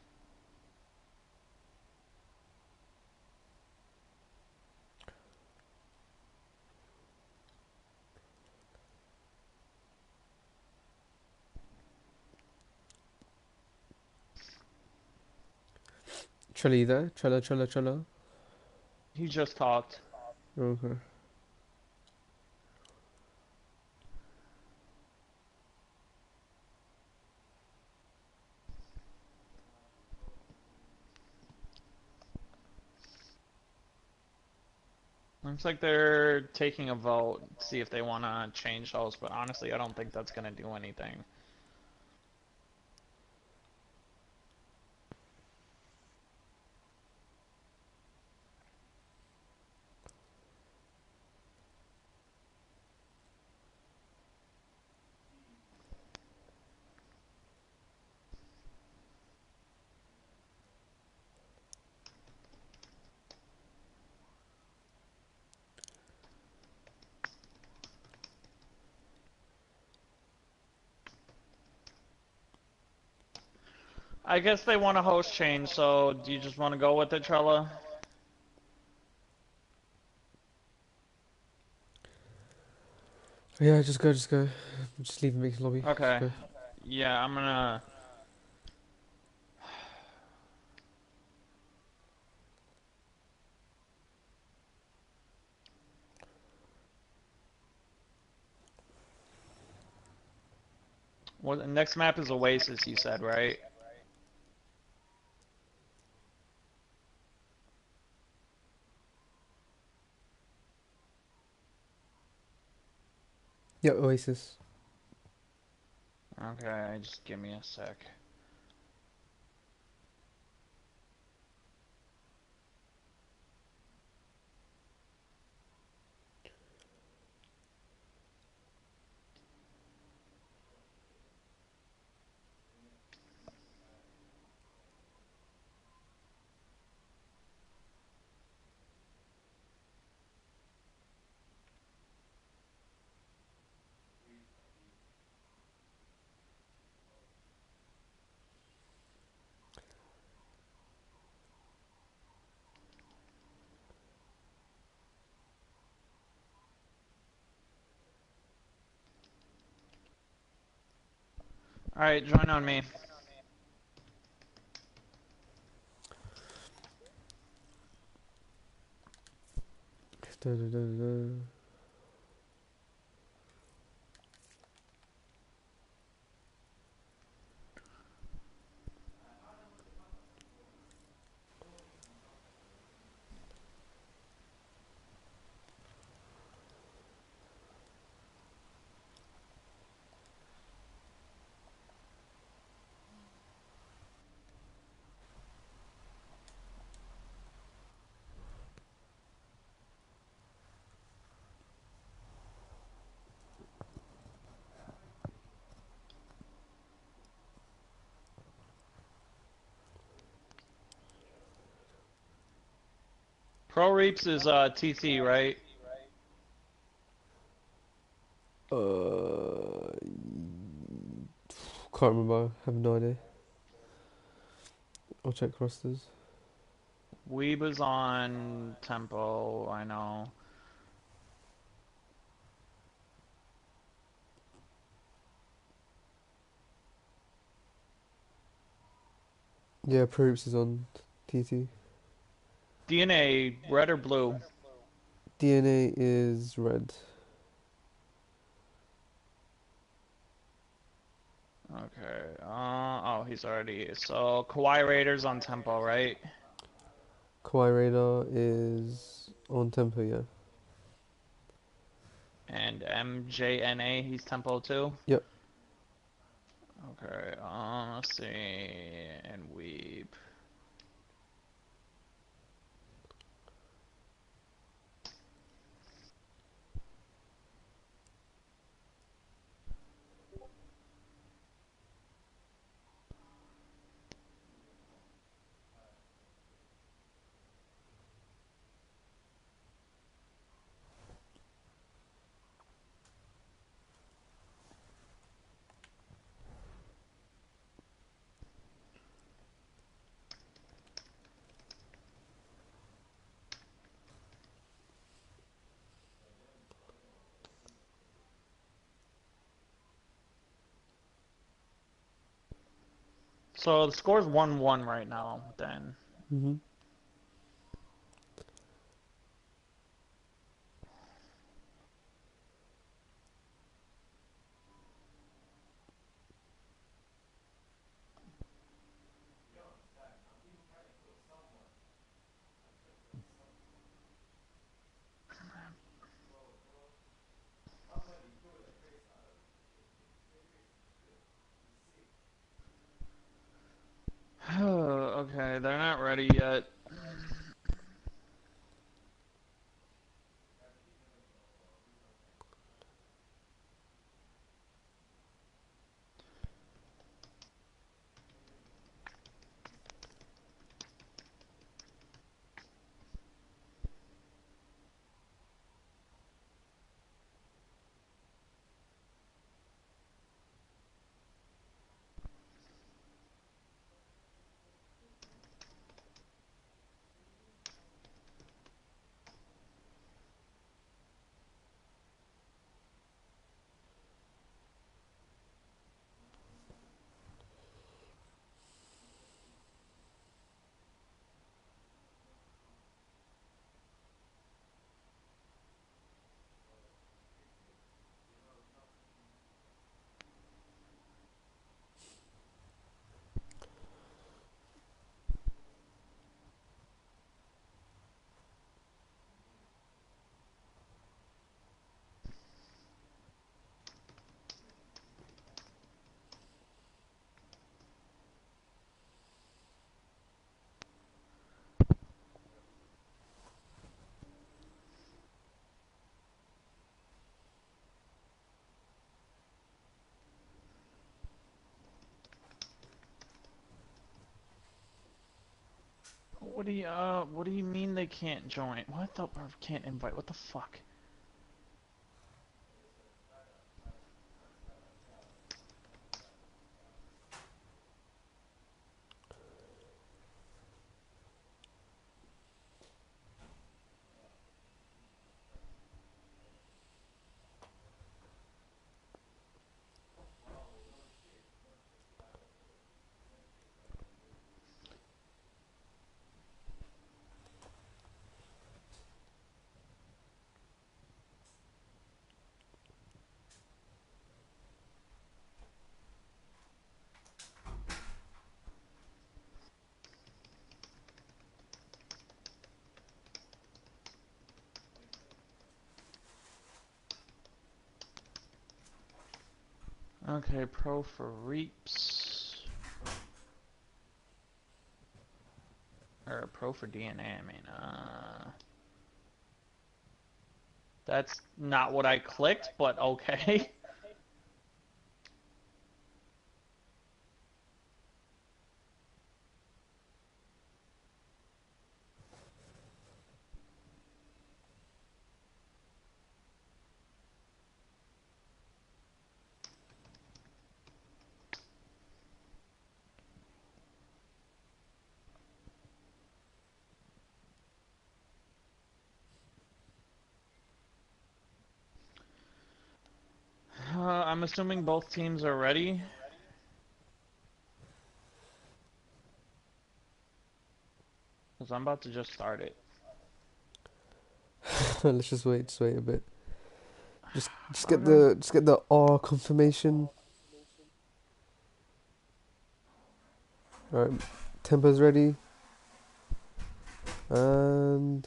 Trella, you there? Trella. He just talked. Okay. Looks like they're taking a vote, see if they want to change hosts, but honestly, I don't think that's going to do anything. I guess they want a host change, so do you just want to go with it, Trella? Yeah, just go, just go. Just leave Mick's lobby. Just Okay. go. Yeah, I'm gonna... Well, the next map is Oasis, you said, right? Yep, Oasis. Okay, just give me a sec. Alright, join on me. Da, da, da, da. Pro Reaps is TT, right? Uh, can't remember. Have no idea. I'll check rosters. Weeb is on Tempo, I know. Yeah, Proops is on TT. DNA, red or blue? DNA is red. Okay. Oh, he's already. So Kawhi Raiders on Tempo, right? Kawaii Radar is on tempo, yeah. And MJNA, he's Tempo too. Yep. Okay. Let's see. And Weeb. So the score's 1-1 right now. Then. Mhm. ready yet. What do you mean they can't join? What the, or can't invite? What the fuck? Okay, pro for Reaps. Or pro for DNA, I mean, that's not what I clicked, but okay. I'm assuming both teams are ready. Because I'm about to just start it. Let's just wait a bit. Just Okay. get the R confirmation. Alright, tempo's ready. And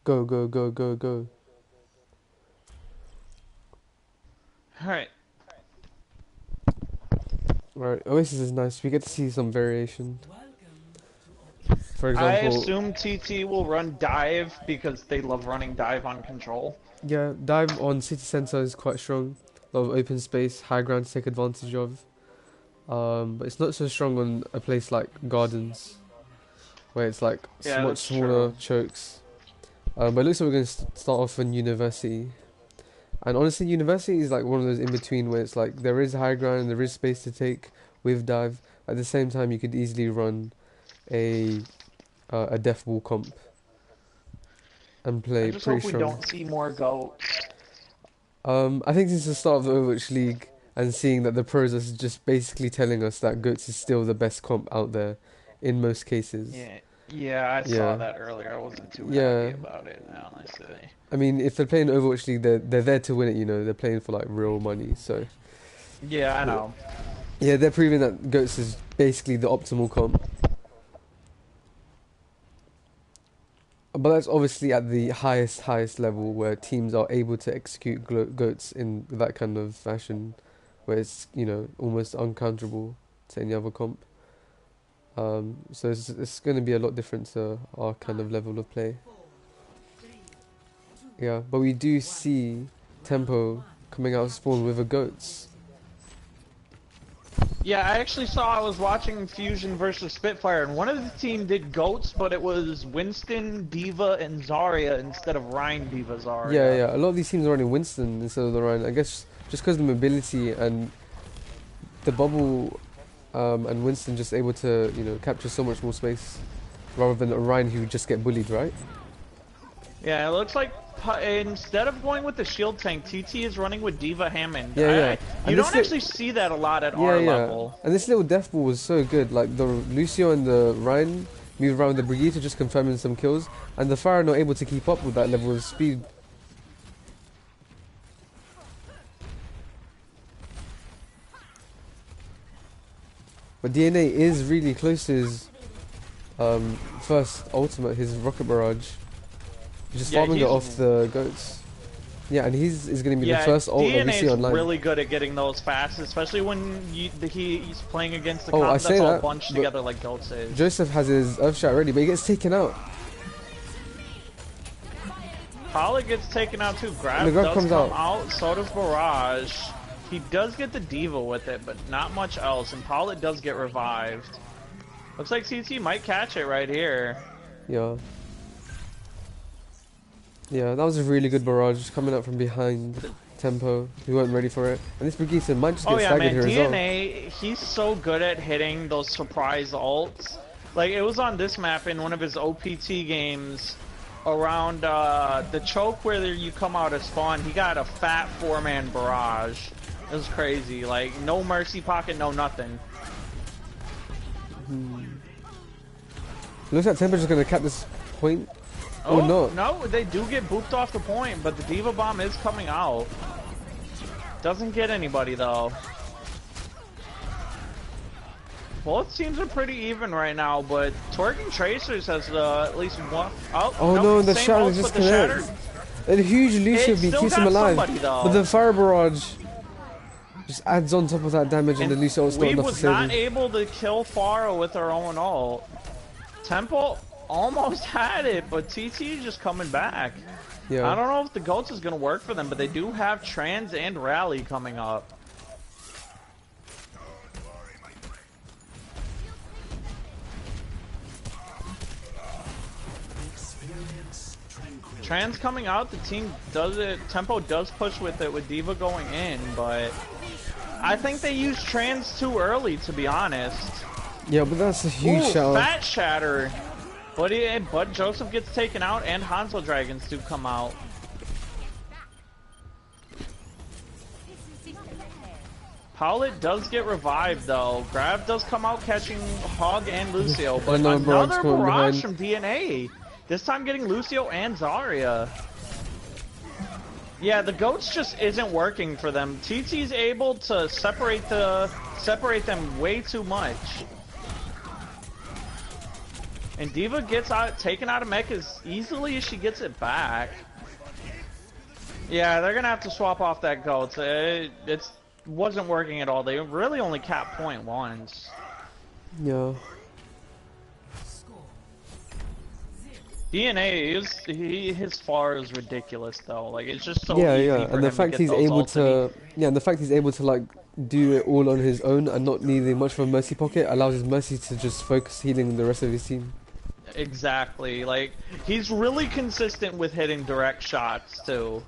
go, go, go, go, go. Alright. Alright, Oasis is nice. We get to see some variation. For I example, assume TT will run dive because they love running dive on control. yeah, dive on city center is quite strong. A lot of open space, high ground to take advantage of. But it's not so strong on a place like Gardens, where it's like Yeah, much that's true. smaller chokes. But it looks like we're going to start off in University. And honestly, University is like one of those in between where it's like there is high ground and there is space to take with dive. At the same time, you could easily run a a death ball comp and I play just pretty hope we strong. don't see more goats. I think since the start of the Overwatch League, and seeing that the pros are just basically telling us that Goats is still the best comp out there in most cases. Yeah, I Yeah. saw that earlier. I wasn't too Yeah. happy about it, honestly. I mean, if they're playing Overwatch League, they're there to win it. You know, they're playing for like real money. So Yeah, I know. yeah, they're proving that Goats is basically the optimal comp. But that's obviously at the highest level where teams are able to execute Goats in that kind of fashion, where it's, you know, almost uncounterable to any other comp. So it's going to be a lot different to our kind of level of play. Yeah, but we do see Tempo coming out of spawn with a Goats. Yeah, I actually saw, I was watching Fusion versus Spitfire, and one of the team did Goats, but it was Winston, Diva, and Zarya instead of Ryan, Diva, Zarya. Yeah. A lot of these teams are running Winston instead of the Ryan. I guess just because of the mobility and the bubble, and Winston just able to, you know, capture so much more space rather than Ryan who would just get bullied, right? Yeah, it looks like instead of going with the shield tank, TT is running with Diva Hammond. Yeah. You don't actually see that a lot at our level. And this little death ball was so good. Like the Lucio and the Ryan move around the Brigitte just confirming some kills, and the Pharah not able to keep up with that level of speed. But DNA is really close to his first ultimate, his Rocket Barrage. Just farming it off the Goats. Yeah, and he's going to be the first ult that we see online. DNA's really good at getting those fast, especially when he's playing against the I comp say that's all that, bunched together like Goats is. Joseph has his Earth Shot ready, but he gets taken out. Pollock gets taken out too. Grab does come out, so does Barrage. He does get the Diva with it, but not much else, and Pollock does get revived. Looks like CT might catch it right here. Yeah. Yeah, that was a really good barrage coming up from behind Tempo. We weren't ready for it. And this Brigitte might just get staggered here as well. DNA, he's so good at hitting those surprise ults. Like, it was on this map in one of his OPT games around the choke where you come out of spawn. He got a fat 4-man barrage. It was crazy. Like, no mercy pocket, no nothing. Looks like Tempo's just going to cap this point. Oh, no. No, they do get booped off the point, but the Diva Bomb is coming out. Doesn't get anybody, though. Both teams are pretty even right now, but Twerkin Tracers has at least one. Oh no, the Shatter just connects. A huge Lucio beat keeps him alive. But the Fire Barrage just adds on top of that damage, and the Lucio is not enough to save him. We was not able to kill Pharah with our own ult. Tempo almost had it, but TT just coming back. Yeah. I don't know if the Goats is going to work for them, but they do have Trans and Rally coming up. Trans coming out, the team does it, Tempo does push with it with Diva going in, but I think they used Trans too early, to be honest. Yeah, but that's a huge shatter. Fat shatter. But Joseph gets taken out, and Hanzo Dragons do come out. Powlett does get revived though. Grab does come out catching Hog and Lucio, but another barrage from DNA. This time getting Lucio and Zarya. Yeah, the Goats just isn't working for them. TT's able to separate them way too much. And Diva gets taken out of mech as easily as she gets it back. Yeah, they're gonna have to swap off that Goats. It wasn't working at all. They really only capped point once. Yeah. DNA his far is ridiculous though. Like it's just so yeah, easy yeah. for And the him fact to get he's those able ultimate. to, yeah, and the fact he's able to like do it all on his own and not needing much of a mercy pocket allows his mercy to just focus healing the rest of his team. Exactly. Like he's really consistent with hitting direct shots too.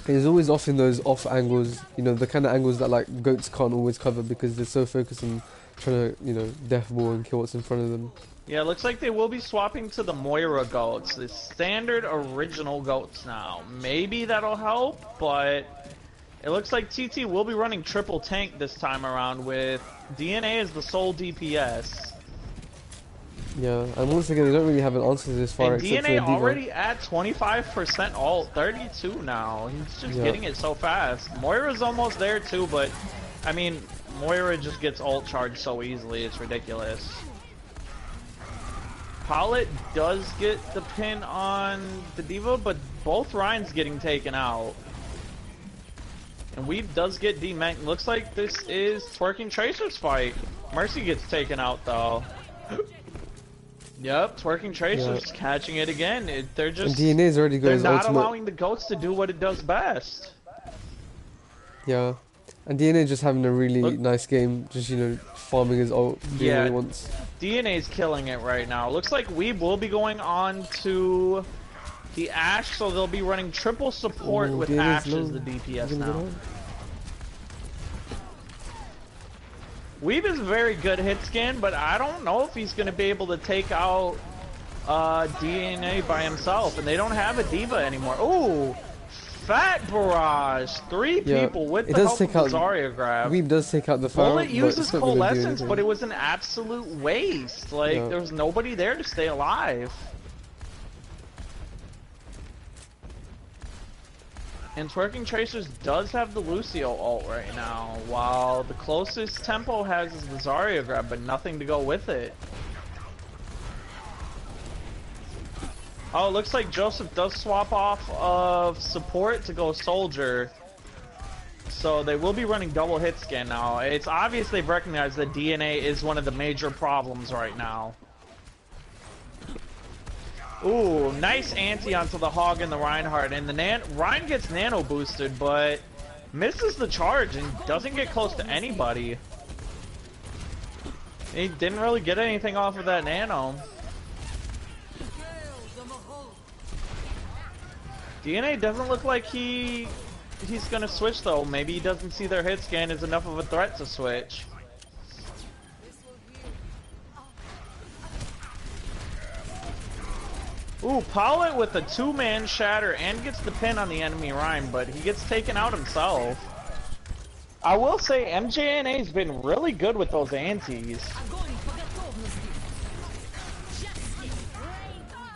He's always off in those off angles, you know, the kind of angles that like Goats can't always cover because they're so focused on trying to, you know, death ball and kill what's in front of them. Yeah, it looks like they will be swapping to the Moira goats, the standard original goats now. Maybe that'll help, but it looks like TT will be running triple tank this time around with DNA as the sole DPS. Yeah, and once again, they don't really have an answer to this far And except for DNA the diva. already at 25% ult, 32 now. He's just getting it so fast. Moira's almost there too, but I mean, Moira just gets ult charged so easily, it's ridiculous. Paulette does get the pin on the diva, but both Ryan's getting taken out. And Weave does get demenked. Looks like this is Twerkin Tracer's fight. Mercy gets taken out though. Yep, Twerking Tracer's catching it again. They're just... And DNA's already got they're his not ultimate. allowing the goats to do what it does best. Yeah. And DNA just having a really nice game, just, you know, farming his ult, doing what he wants. DNA's killing it right now. Looks like Weeb will be going on to the Ashe, so they'll be running triple support with DNA's Ashe as the low. DPS He's gonna now. get out. Weeb is a very good hit scan, but I don't know if he's going to be able to take out DNA by himself, and they don't have a diva anymore. Ooh, fat barrage. Three people with the help of the Zarya grab. Weeb does take out the Pharaoh, Bullet uses but coalescence, but it was an absolute waste. Like, there was nobody there to stay alive. And Twerking Tracers does have the Lucio ult right now, while the closest tempo has is the Zarya grab, but nothing to go with it. Oh, it looks like Joseph does swap off of support to go soldier. So they will be running double hit scan now. It's obvious they've recognized that DNA is one of the major problems right now. Ooh, nice anti onto the Hog and the Reinhardt, and the Rein gets nano boosted, but misses the charge and doesn't get close to anybody. He didn't really get anything off of that nano. DNA doesn't look like he's gonna switch though. Maybe he doesn't see their hit scan as enough of a threat to switch. Ooh, Paulette with a two-man shatter and gets the pin on the enemy Rhyme, but he gets taken out himself. I will say MJNA's been really good with those antis.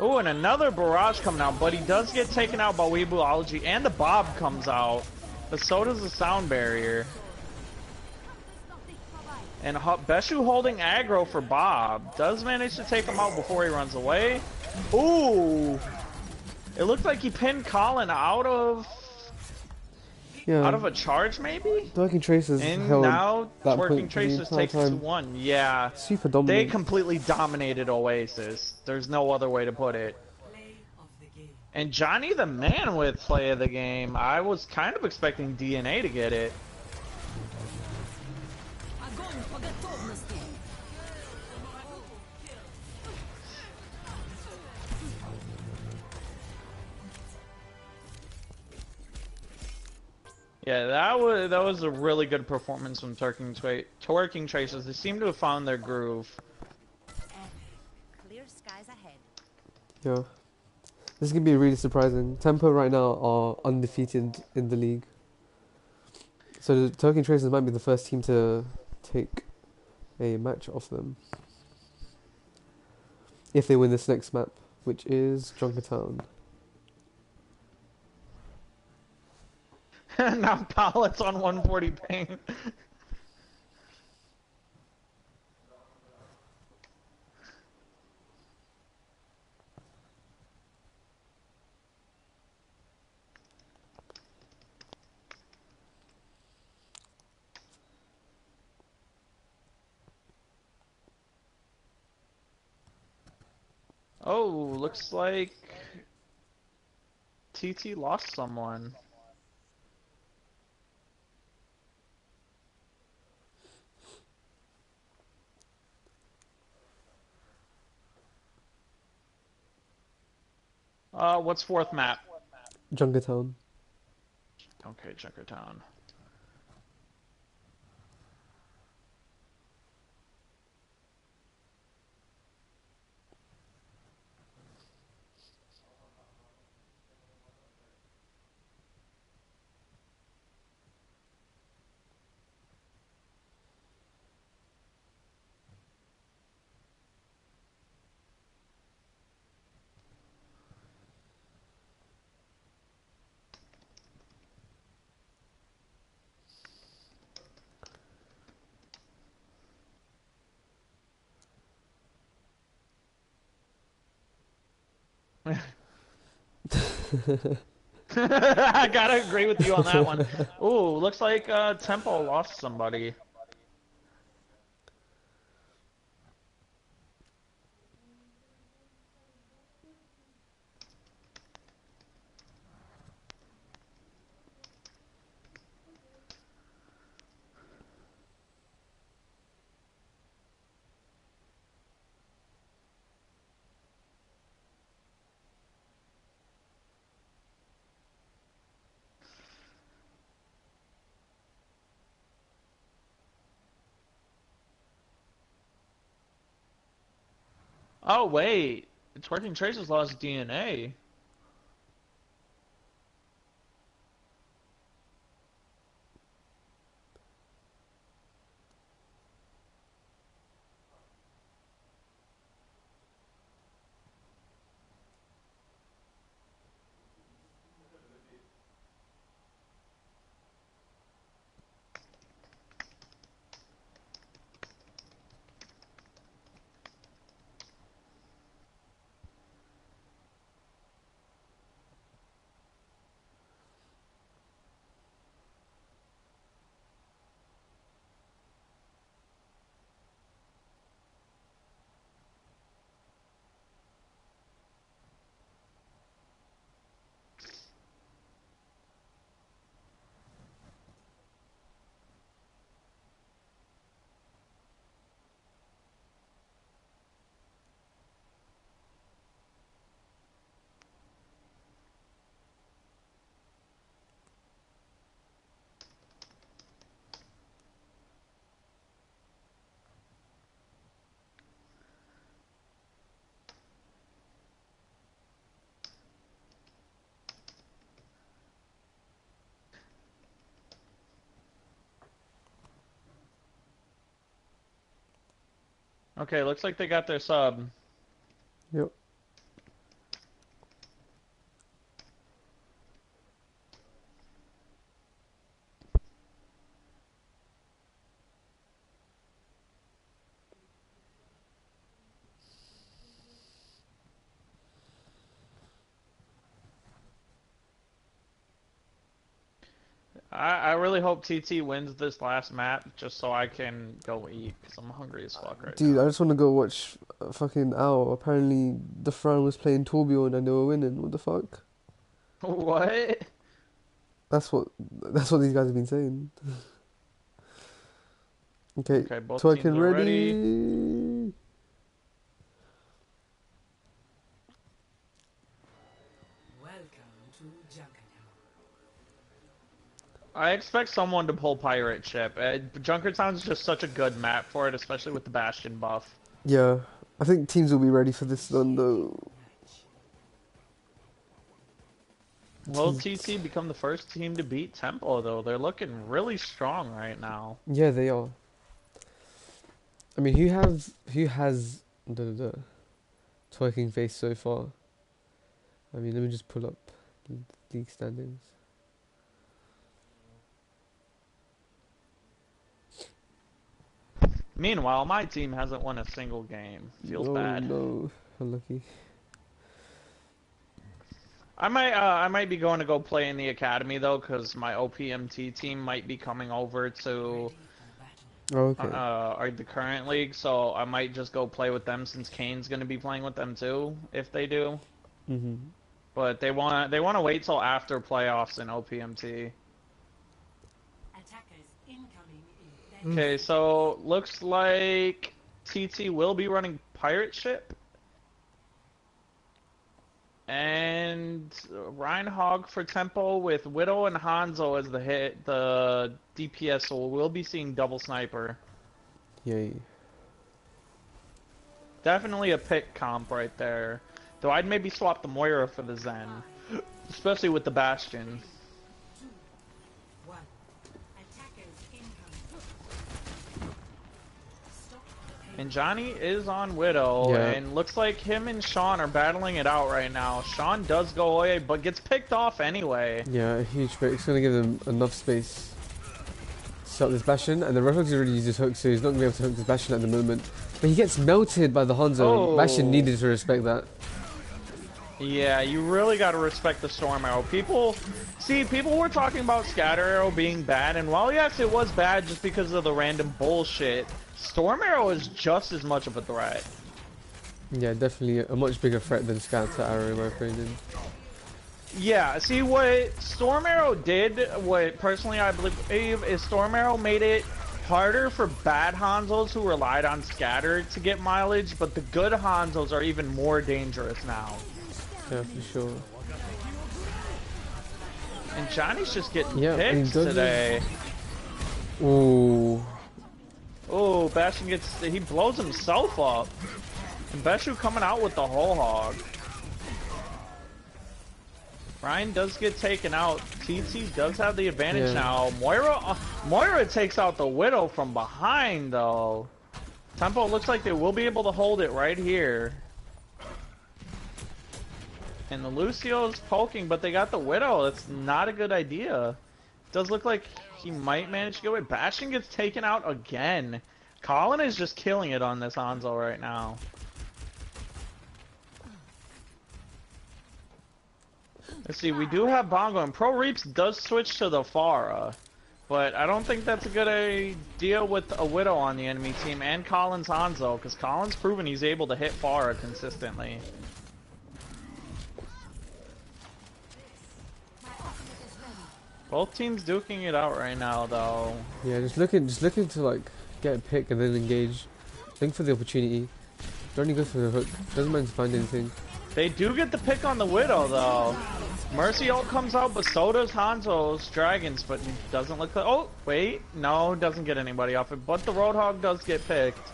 Ooh, and another barrage coming out, but he does get taken out by Weebuology, and the Bob comes out, but so does the sound barrier. And Beshu holding aggro for Bob. Does manage to take him out before he runs away. Ooh! It looked like he pinned Colin out of a charge, maybe? Twerking Tracers and held now that Twerking point Tracers the entire takes time. 2-1. Yeah. Super dominant. They completely dominated Oasis. There's no other way to put it. And Johnny the man with play of the game. I was kind of expecting DNA to get it. Yeah, that was a really good performance from Twerking Tracers. They seem to have found their groove. Clear skies ahead. Yeah. This is going to be really surprising. Tempo right now are undefeated in the league. So the Twerking Tracers might be the first team to take a match off them. If they win this next map, which is Junkertown. Now Paulette's on 140 ping. Oh, looks like TT lost someone. What's fourth map? Junkertown. Okay, Junkertown. I gotta agree with you on that one. Ooh, looks like Tempo lost somebody. Oh wait, Twerkin Traces lost DNA. Okay, looks like they got their sub. Yep. I really hope TT wins this last map just so I can go eat because I'm hungry as fuck right Dude, now. I just want to go watch fucking Owl. Apparently, the Fran was playing Torbjorn and they were winning. What the fuck? What? That's what these guys have been saying. Okay, Okay, both Twerkin teams are ready. ready. Welcome to Junkertown. I expect someone to pull Pirate Ship. Junkertown's just such a good map for it, especially with the Bastion buff. Yeah, I think teams will be ready for this one though. Will TT become the first team to beat Tempo, though? They're looking really strong right now. Yeah, they are. I mean, who has the twerking face so far? I mean, let me just pull up league standings. Meanwhile, my team hasn't won a single game. Feels Oh bad. no, unlucky. I might be going to go play in the academy though, because my OPMT team might be coming over to Oh, okay. the current league, so I might just go play with them since Kane's gonna be playing with them too, if they do. Mhm. But they want to wait till after playoffs in OPMT. Attackers incoming in Okay, so looks like TT will be running Pirate Ship. And Reinhog for Tempo with Widow and Hanzo as the DPS, so we'll be seeing double sniper. Yay. Definitely a pick comp right there. Though I'd maybe swap the Moira for the Zen. Especially with the Bastion. 2, 1. Attackers incoming. Stop the pain. And Johnny is on Widow, Yeah. and looks like him and Sean are battling it out right now. Sean does go away, but gets picked off anyway. Yeah, a huge pick. It's gonna give them enough space to set up this Bastion, and the Reflex already used his hook, so he's not gonna be able to hook this Bastion at the moment. But he gets melted by the Hanzo. Oh. Bastion needed to respect that. Yeah, you really gotta respect the Storm Arrow. People were talking about Scatter Arrow being bad, and while yes, it was bad just because of the random bullshit, Storm Arrow is just as much of a threat. Yeah, definitely a much bigger threat than Scatter Arrow in my opinion. Yeah, see what Storm Arrow did, what personally I believe is Storm Arrow made it harder for bad Hanzos who relied on Scatter to get mileage, but the good Hanzos are even more dangerous now. Yeah, for sure. And Johnny's just getting and picks today. Ooh. Oh, Bastion he blows himself up. And Beshu coming out with the whole hog. Ryan does get taken out. TT does have the advantage now. Moira takes out the Widow from behind though. Tempo looks like they will be able to hold it right here. And the Lucio's poking, but they got the Widow. That's not a good idea. Does look like he might manage to get away. Bastion gets taken out again. Colin is just killing it on this Hanzo right now. Let's see, we do have Bongo, and Pro Reaps does switch to the Pharah. But I don't think that's a good idea with a Widow on the enemy team and Colin's Hanzo, because Colin's proven he's able to hit Pharah consistently. Both teams duking it out right now, though. Yeah, just looking to like get a pick and then engage. Looking for the opportunity. Johnny goes for the hook. Doesn't mind to find anything. They do get the pick on the Widow, though. Mercy ult comes out, but so does Hanzo's Dragons, but doesn't look like... Oh, wait. No, doesn't get anybody off it, but the Roadhog does get picked.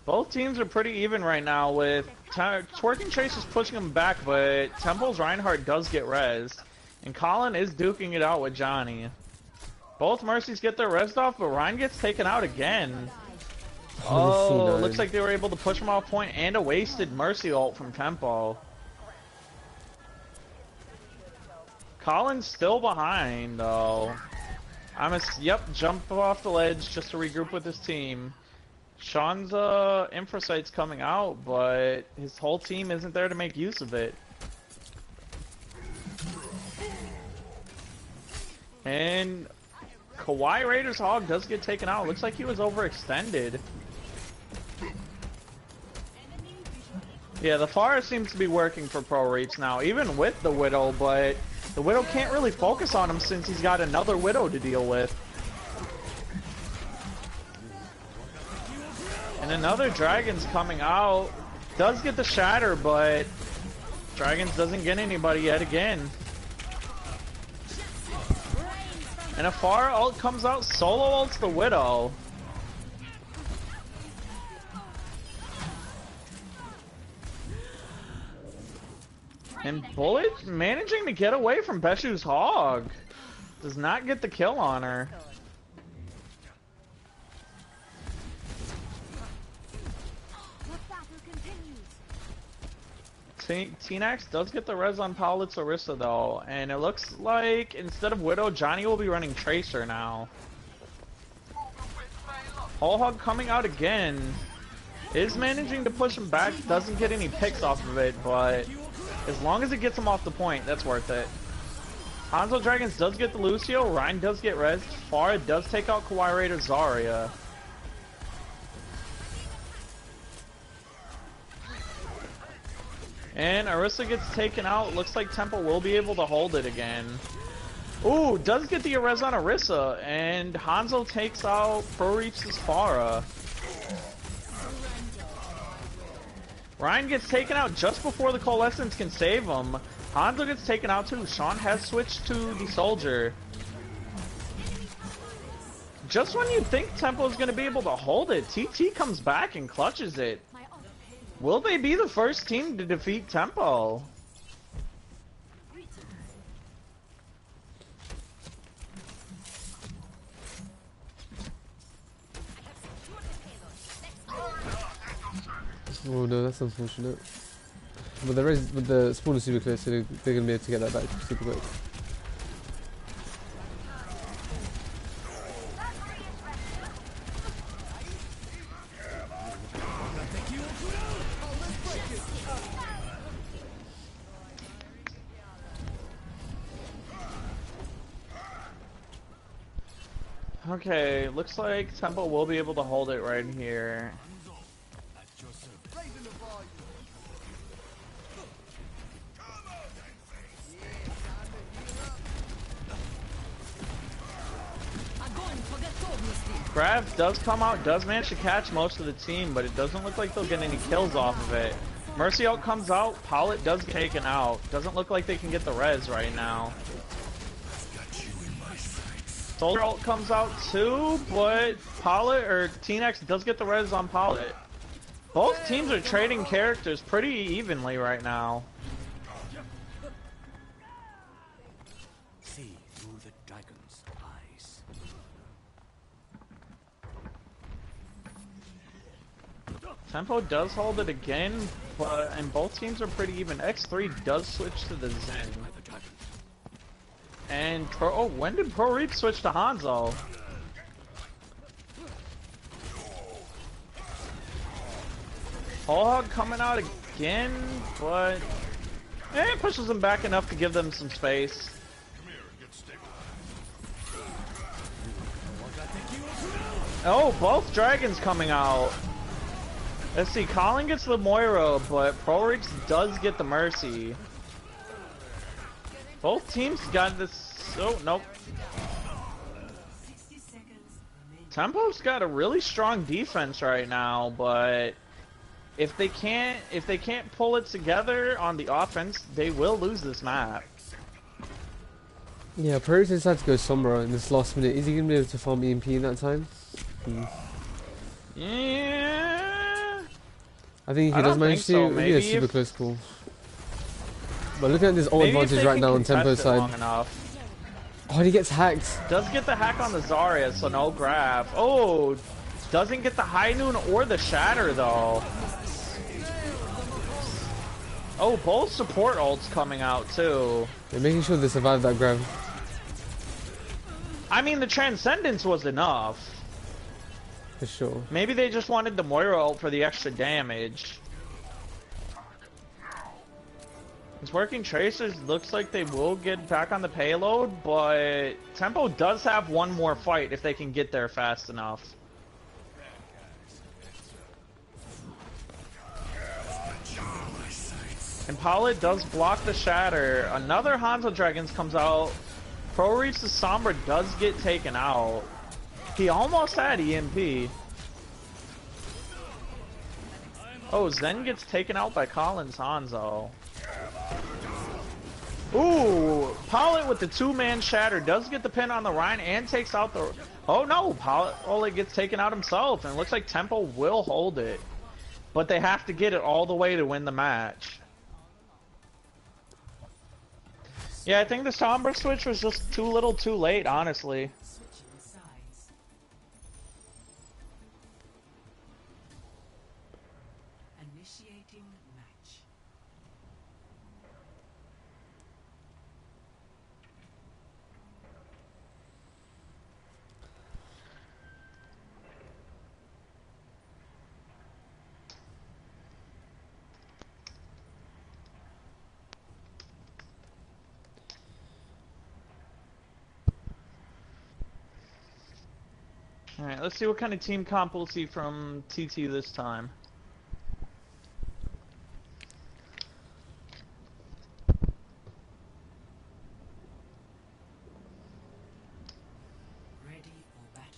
Both teams are pretty even right now with... Twerkin Trace is pushing them back, but Temple's Reinhardt does get rezzed. And Colin is duking it out with Johnny. Both Mercies get their res off, but Ryan gets taken out again. Oh, looks like they were able to push him off point and a wasted Mercy ult from Tempo. Colin's still behind, though. Jump off the ledge just to regroup with his team. Sean's infra site's coming out, but his whole team isn't there to make use of it. And Kawaii Raider's hog does get taken out. Looks like he was overextended. Yeah, the Pharah seems to be working for Pro Reaps now, even with the Widow, but the Widow can't really focus on him since he's got another Widow to deal with. And another Dragon's coming out. Does get the Shatter, but Dragons doesn't get anybody yet again. And a Pharah ult comes out, solo ults the Widow. And Bullet managing to get away from Beshu's hog. Does not get the kill on her. Tnax does get the res on Paulitz Orisa though, and it looks like instead of Widow, Johnny will be running Tracer now. Whole Hog coming out again. Is managing to push him back, doesn't get any picks off of it, but as long as it gets him off the point, that's worth it. Hanzo Dragons does get the Lucio, Ryan does get res, Pharah does take out Kawaii Raider Zarya. And Orisa gets taken out. Looks like Temple will be able to hold it again. Ooh, does get the res on Orisa. And Hanzo takes out Pro Reaps' Pharah. Ryan gets taken out just before the Coalescence can save him. Hanzo gets taken out too. Sean has switched to the Soldier. Just when you think Tempo is going to be able to hold it, TT comes back and clutches it. Will they be the first team to defeat Tempo? Oh no, that's unfortunate. But the spawn is super close, so they're going to be able to get that back super quick. Okay, looks like Tempo will be able to hold it right here. Grav does come out, does manage to catch most of the team, but it doesn't look like they'll get any kills off of it. Mercy ult comes out, Pollet does get taken out. Doesn't look like they can get the res right now. Soldier ult comes out too, but Pollet or T-Nex does get the res on Pollet. Both teams are trading characters pretty evenly right now. See through the dragon's eyes. Tempo does hold it again, but and both teams are pretty even. X3 does switch to the Zen. And when did Pro Reap switch to Hanzo? Hog coming out again, but it pushes them back enough to give them some space. Oh, both dragons coming out. Let's see, Colin gets the Moira, but Pro Reach does get the Mercy. Both teams got this. Oh, nope. Tempo's got a really strong defense right now, but if they can't pull it together on the offense, they will lose this map. Yeah, Pro decided to go Sombra in this last minute. Is he gonna be able to farm EMP in that time? Yeah. I think he does manage to. So. Maybe a super close call. But look at this ult advantage right now on Tempo's side. Oh, he gets hacked. Does get the hack on the Zarya, so no grab. Oh, doesn't get the High Noon or the Shatter though. Oh, both support ults coming out too. They're making sure they survive that grab. I mean, the Transcendence was enough. For sure. Maybe they just wanted the Moira ult for the extra damage. It's working tracers, looks like they will get back on the payload, but Tempo does have one more fight if they can get there fast enough. And Pollet does block the Shatter. Another Hanzo Dragons comes out. Pro Reach the Sombra does get taken out. He almost had EMP. Oh, Zen gets taken out by Collins Hanzo. Ooh, Pollet with the two-man Shatter does get the pin on the Rhine and takes out the... Oh no, Pollet gets taken out himself, and it looks like Tempo will hold it. But they have to get it all the way to win the match. Yeah, I think the Sombra switch was just too little too late, honestly. Initiating match. Alright, let's see what kind of team comp we'll see from TT this time. Ready for battle.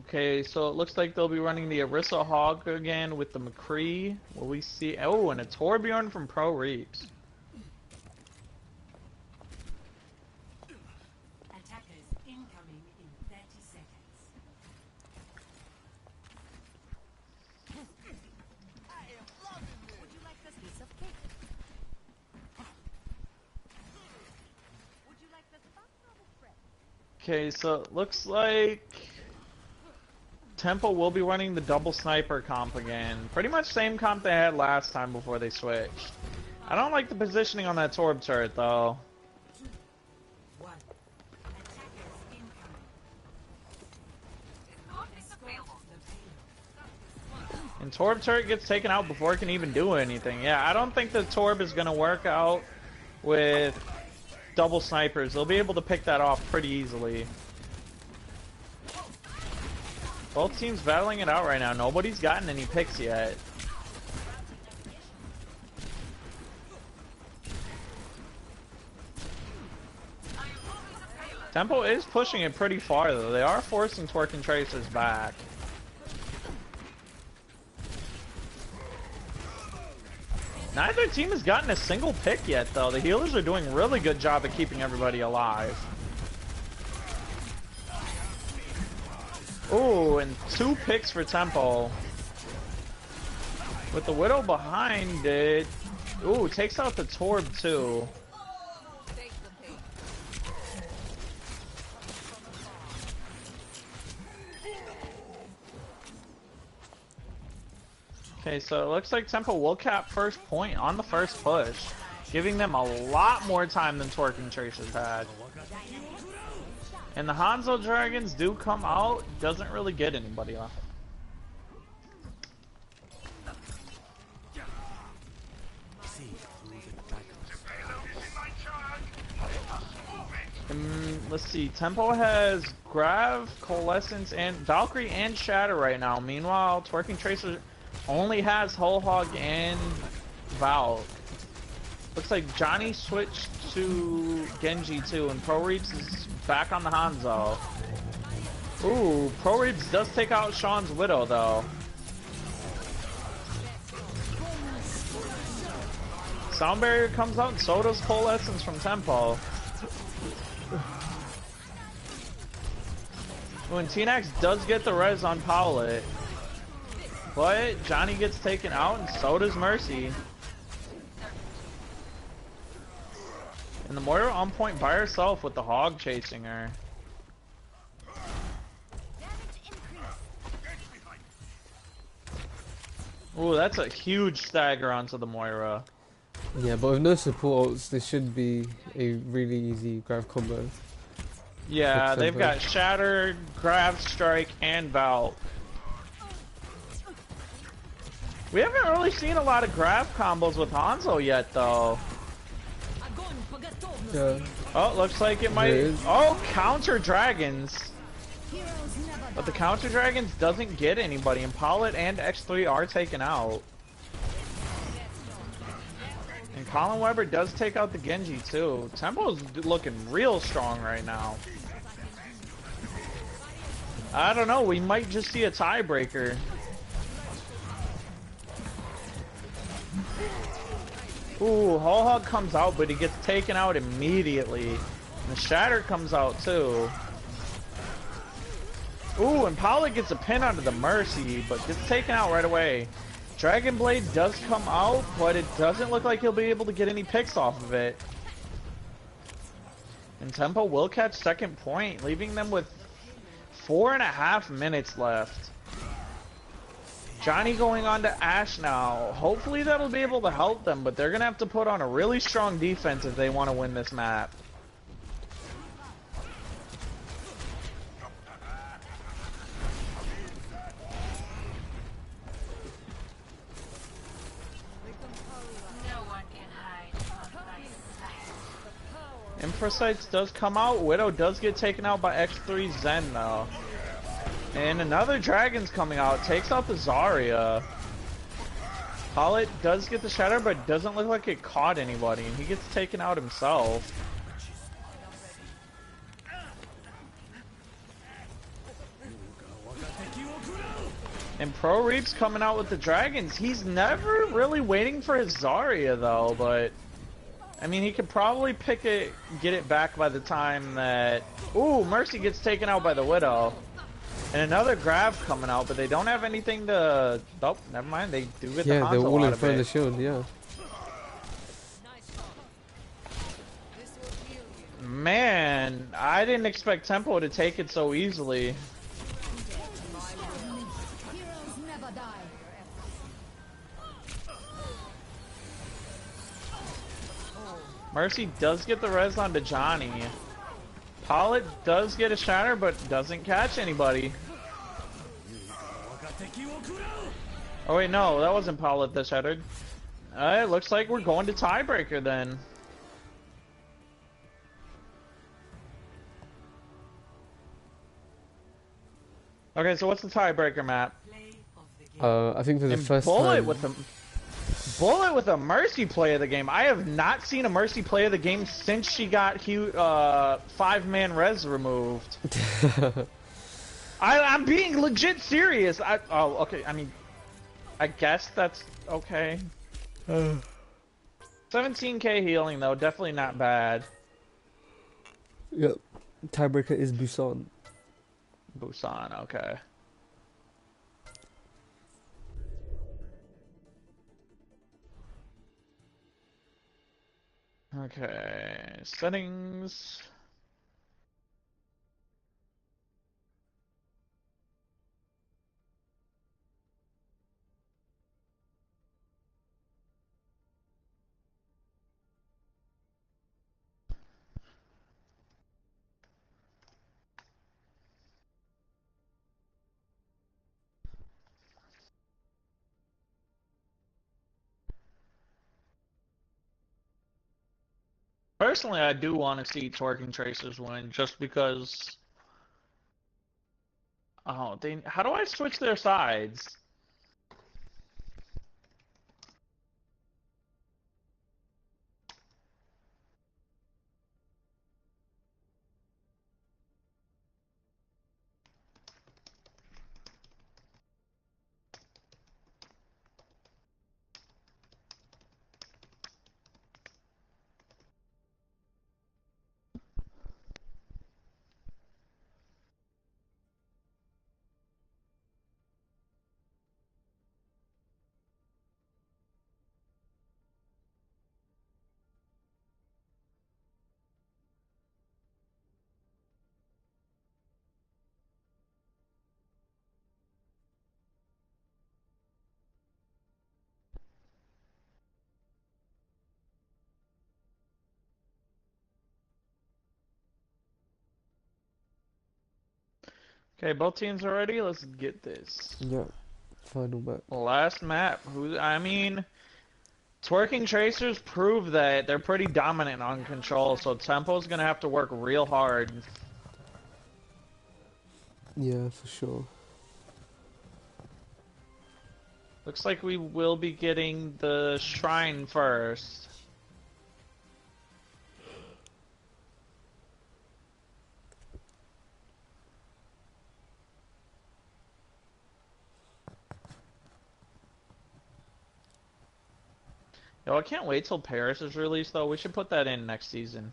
Okay, so it looks like they'll be running the Orisa Hog again with the McCree. Will we see... Oh, and a Torbjorn from Pro Reaps. Attackers incoming in 30 seconds. Would you like this piece of cake? Would you like this button or the bread? Okay, so it looks like Tempo will be running the double sniper comp again. Pretty much same comp they had last time before they switched. I don't like the positioning on that Torb turret though. 1. Attackers incoming. Escort the payload. And Torb turret gets taken out before it can even do anything. Yeah, I don't think the Torb is gonna work out with double snipers. They'll be able to pick that off pretty easily. Both teams battling it out right now. Nobody's gotten any picks yet. Tempo is pushing it pretty far though. They are forcing Twerkin Tracers back. Neither team has gotten a single pick yet though. The healers are doing a really good job at keeping everybody alive. Ooh, and 2 picks for Tempo. With the Widow behind it. Ooh, takes out the Torb too. Okay, so it looks like Tempo will cap first point on the first push, giving them a lot more time than Twerkin Tracers had. And the Hanzo Dragons do come out, doesn't really get anybody off. Let's see, Tempo has Grav, Coalescence, and Valkyrie and Shatter right now. Meanwhile, Twerking Tracer only has Whole Hog and Valk. Looks like Johnny switched to Genji too, and Pro Reaps is back on the Hanzo. Ooh, Pro Reaps does take out Sean's Widow though. Sound Barrier comes out, and so does Coalescence from Tempo. When T-Nax does get the res on Powlet, but Johnny gets taken out, and so does Mercy. And the Moira on point by herself with the Hog chasing her. Ooh, that's a huge stagger onto the Moira. Yeah, but with no supports, this should be a really easy grab combo. Yeah, they've got Shatter, Grav Strike, and Valk. We haven't really seen a lot of Grav combos with Hanzo yet, though. Yeah. Oh, looks like it might... Oh, counter Dragons. But the counter Dragons doesn't get anybody, and Pollet and X3 are taken out. And Colin Weber does take out the Genji, too. Tempo's looking real strong right now. I don't know, we might just see a tiebreaker. Ooh, Whole Hog comes out, but he gets taken out immediately. And the Shatter comes out too. Ooh, and Pollock gets a pin onto the Mercy, but gets taken out right away. Dragon Blade does come out, but it doesn't look like he'll be able to get any picks off of it. And Tempo will catch second point, leaving them with 4.5 minutes left. Johnny going on to Ashe now. Hopefully that'll be able to help them, but they're going to have to put on a really strong defense if they want to win this map. Infrasites does come out. Widow does get taken out by X3 Zen though. And another Dragon's coming out, takes out the Zarya. Pollet does get the Shatter, but doesn't look like it caught anybody, and he gets taken out himself. And Pro Reap's coming out with the Dragons. He's never really waiting for his Zarya though, but I mean he could probably pick it, get it back by the time that... Ooh, Mercy gets taken out by the Widow. And another Grav coming out, but they don't have anything to... Oh, never mind. They do get the Hanzo. Yeah, they're all in front of the it. shield, yeah. Man, I didn't expect Tempo to take it so easily. Mercy does get the res onto Johnny. Pollet does get a Shatter, but doesn't catch anybody. Oh wait, no, that wasn't Pollet that shattered. It looks like we're going to tiebreaker then. Okay, so what's the tiebreaker map? Play of the game. I think for the And first Bullet time. with a Mercy play of the game. I have not seen a Mercy play of the game since she got 5-man res removed. I'm being legit serious. Oh, okay. I mean, I guess that's okay. 17k healing though, definitely not bad. Yep. Tiebreaker is Busan. Busan, okay. Okay, settings. Personally, I do want to see Twerking Tracers win, just because. Oh, how do I switch their sides? Okay, both teams are ready. Let's get this. Yeah. Final map. Last map. I mean, Twerking Tracers prove that they're pretty dominant on control, so Tempo's gonna have to work real hard. Yeah, for sure. Looks like we will be getting the Shrine first. Yo, I can't wait till Paris is released, though. We should put that in next season.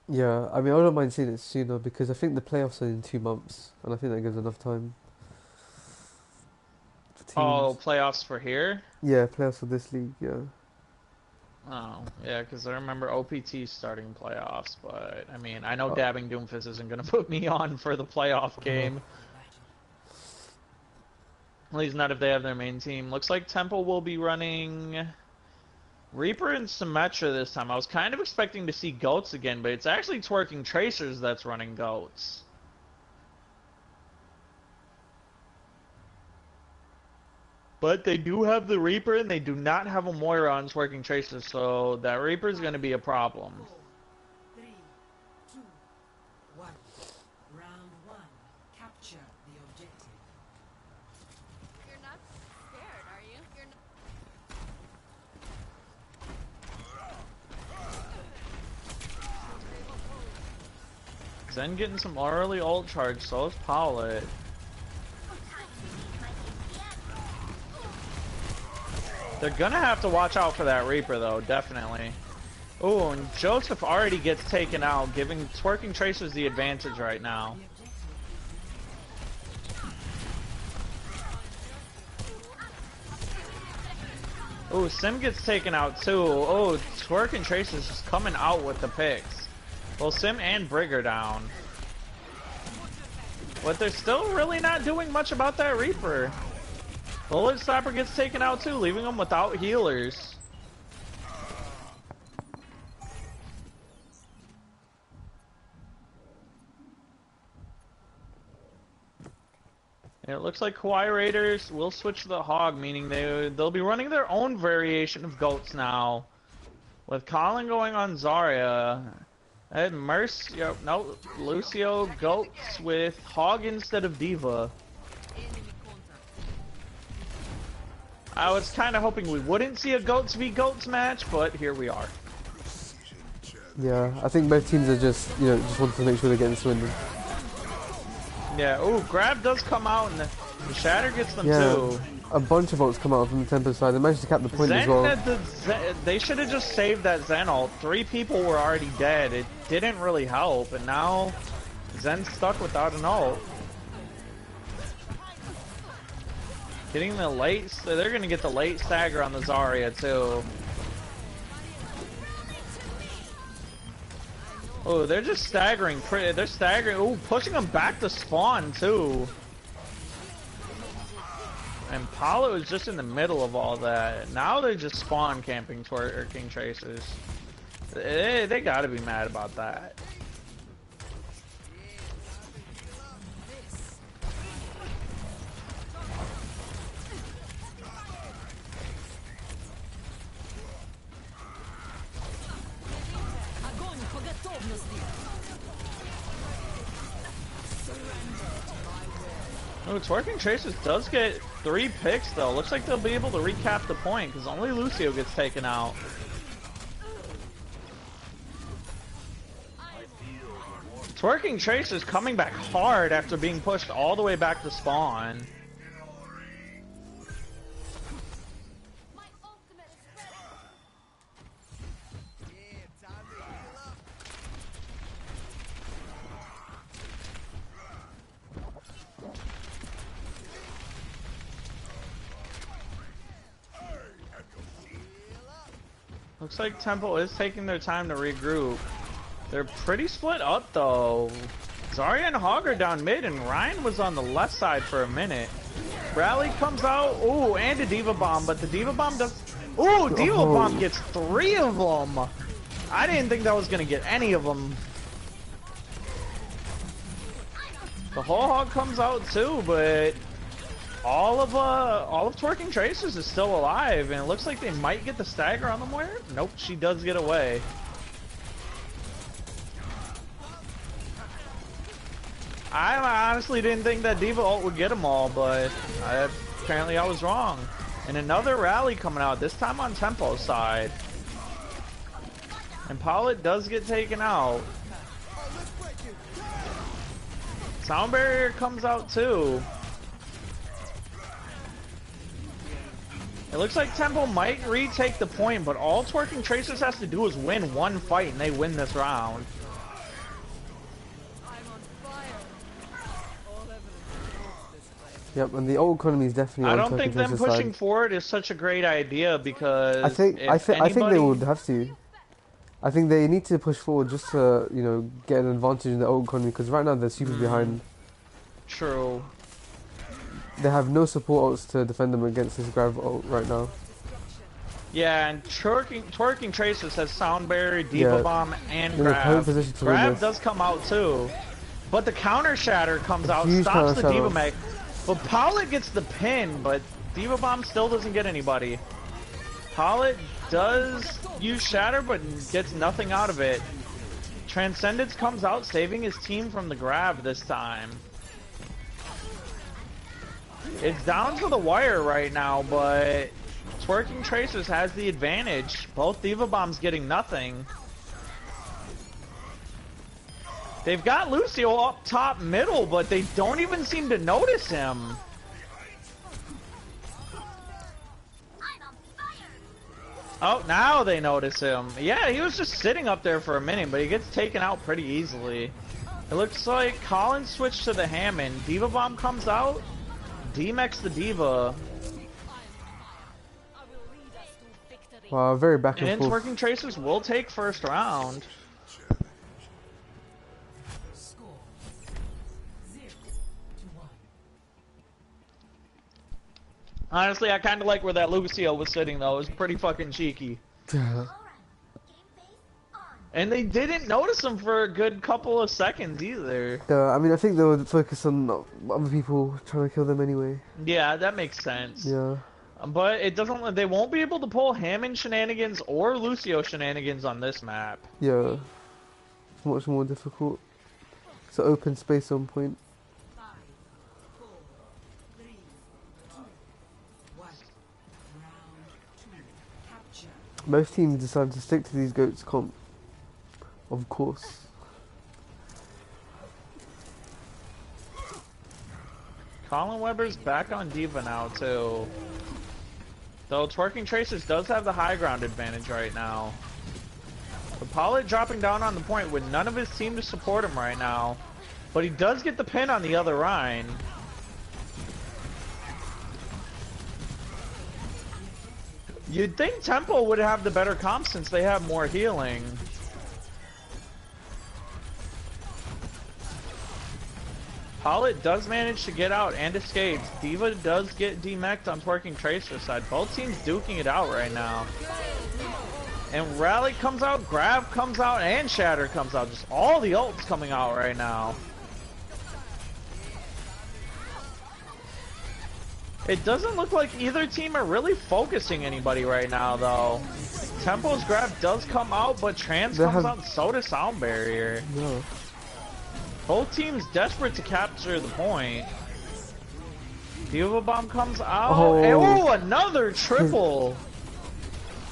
Yeah, I mean, I don't mind seeing it sooner because I think the playoffs are in 2 months, and I think that gives enough time for teams. Oh, playoffs for here? Yeah, playoffs for this league, yeah. Oh, yeah, because I remember OPT starting playoffs, but, I mean, I know Dabbing Doomfist isn't going to put me on for the playoff game. At least not if they have their main team. Looks like Temple will be running Reaper and Symmetra this time. I was kind of expecting to see Goats again, but it's actually Twerking Tracers that's running Goats. But they do have the Reaper, and they do not have a Moira on Twerking Tracers, so that Reaper is going to be a problem. 4, 3, 2, 1. Round 1. Capture the objective. You're not scared, are you? You're not. Zen getting some early ult charge, so is Powlet. They're gonna have to watch out for that Reaper, though, definitely. Oh, and Joseph already gets taken out, giving Twerking Tracers the advantage right now. Oh, Sim gets taken out too. Oh, Twerking Tracers just coming out with the picks. Well, Sim and Brig are down. But they're still really not doing much about that Reaper. Bullet Slapper gets taken out too, leaving them without healers. And it looks like Kawaii Raiders will switch to the Hog, meaning they'll be running their own variation of Goats now. With Colin going on Zarya, And Mercy, no, Lucio goats with Hog instead of Diva. I was kind of hoping we wouldn't see a goats v goats match, but here we are. Yeah, I think both teams are just, you know, just wanting to make sure they're getting Swindon. Yeah, ooh, Grab does come out and the Shatter gets them too. A bunch of ults come out from the tempo side. They managed to cap the point as well. They should have just saved that Zen ult. 3 people were already dead. It didn't really help, and now Zen's stuck without an ult. Getting the late, so they're gonna get the late stagger on the Zarya too. Oh, they're just staggering. They're staggering. Oh, pushing them back to spawn too. And Paulo is just in the middle of all that. Now they're just spawn camping Twerkin Tracers. They gotta be mad about that. Oh, Twerkin Tracers does get 3 picks though. Looks like they'll be able to recap the point because only Lucio gets taken out. Twerkin Tracers coming back hard after being pushed all the way back to spawn. Looks like Temple is taking their time to regroup. They're pretty split up though. Zarya and Hog are down mid and Ryan was on the left side for a minute. Rally comes out, ooh, and a Diva Bomb, but the Diva Bomb does... Ooh, Diva Bomb gets 3 of them! I didn't think that was gonna get any of them. The whole Hog comes out too, but... All of Twerkin Tracers is still alive, and it looks like they might get the stagger on them. Where? Nope, she does get away. I honestly didn't think that Diva ult would get them all, but apparently I was wrong. And another rally coming out, this time on Tempo's side. And Pollitt does get taken out. Sound Barrier comes out too. It looks like Tempo might retake the point, but all Twerkin Tracers has to do is win 1 fight and they win this round. Yep, and the old economy is definitely on I don't think them pushing forward is such a great idea because I think they would have to. I think they need to push forward just to, you know, get an advantage in the old economy because right now they're super behind. True. They have no support ults to defend them against this Grav ult right now. Yeah, and Twerking Tracers has Sound Barrier, Diva Bomb, and Grav. Grav does come out too. But the counter shatter comes out, stops the Diva Mech. But Pollitt gets the pin, but Diva Bomb still doesn't get anybody. Pollitt does use shatter, but gets nothing out of it. Transcendence comes out, saving his team from the Grav this time. It's down to the wire right now, but Twerking Tracers has the advantage. Both Diva Bombs getting nothing. They've got Lucio up top middle, but they don't even seem to notice him. Oh, now they notice him. Yeah, he was just sitting up there for a minute, but he gets taken out pretty easily. It looks like Colin switched to the Hammond. Diva Bomb comes out. D-Mex the Diva. Wow, very back and forth. And Twerking Tracers will take first round. Honestly, I kind of like where that Lucio was sitting, though. It was pretty fucking cheeky. And they didn't notice him for a good couple of seconds, either. I mean, I think they would focus on other people trying to kill them anyway. Yeah, that makes sense. Yeah. But it doesn't. They won't be able to pull Hammond shenanigans or Lucio shenanigans on this map. Yeah. much more difficult. It's an open space on point. 5, 4, 3, 2, 1. Round 2. Capture. Most teams decide to stick to these goats comp. Of course. Colin Weber's back on Diva now too. Though Twerking Tracers does have the high ground advantage right now. But Pollitt dropping down on the point with none of his team to support him right now. But he does get the pin on the other Rhine. You'd think Tempo would have the better comp since they have more healing. Pollitt does manage to get out and escapes. Diva does get demeched on Twerking Tracer side. Both teams duking it out right now. And Rally comes out, Grab comes out, and Shatter comes out. Just all the ults coming out right now. It doesn't look like either team are really focusing anybody right now, though. Tempo's Grab does come out, but Trans comes out, so does Sound Barrier. No. Both teams desperate to capture the point. Diva Bomb comes out. Oh. And, ooh, another triple.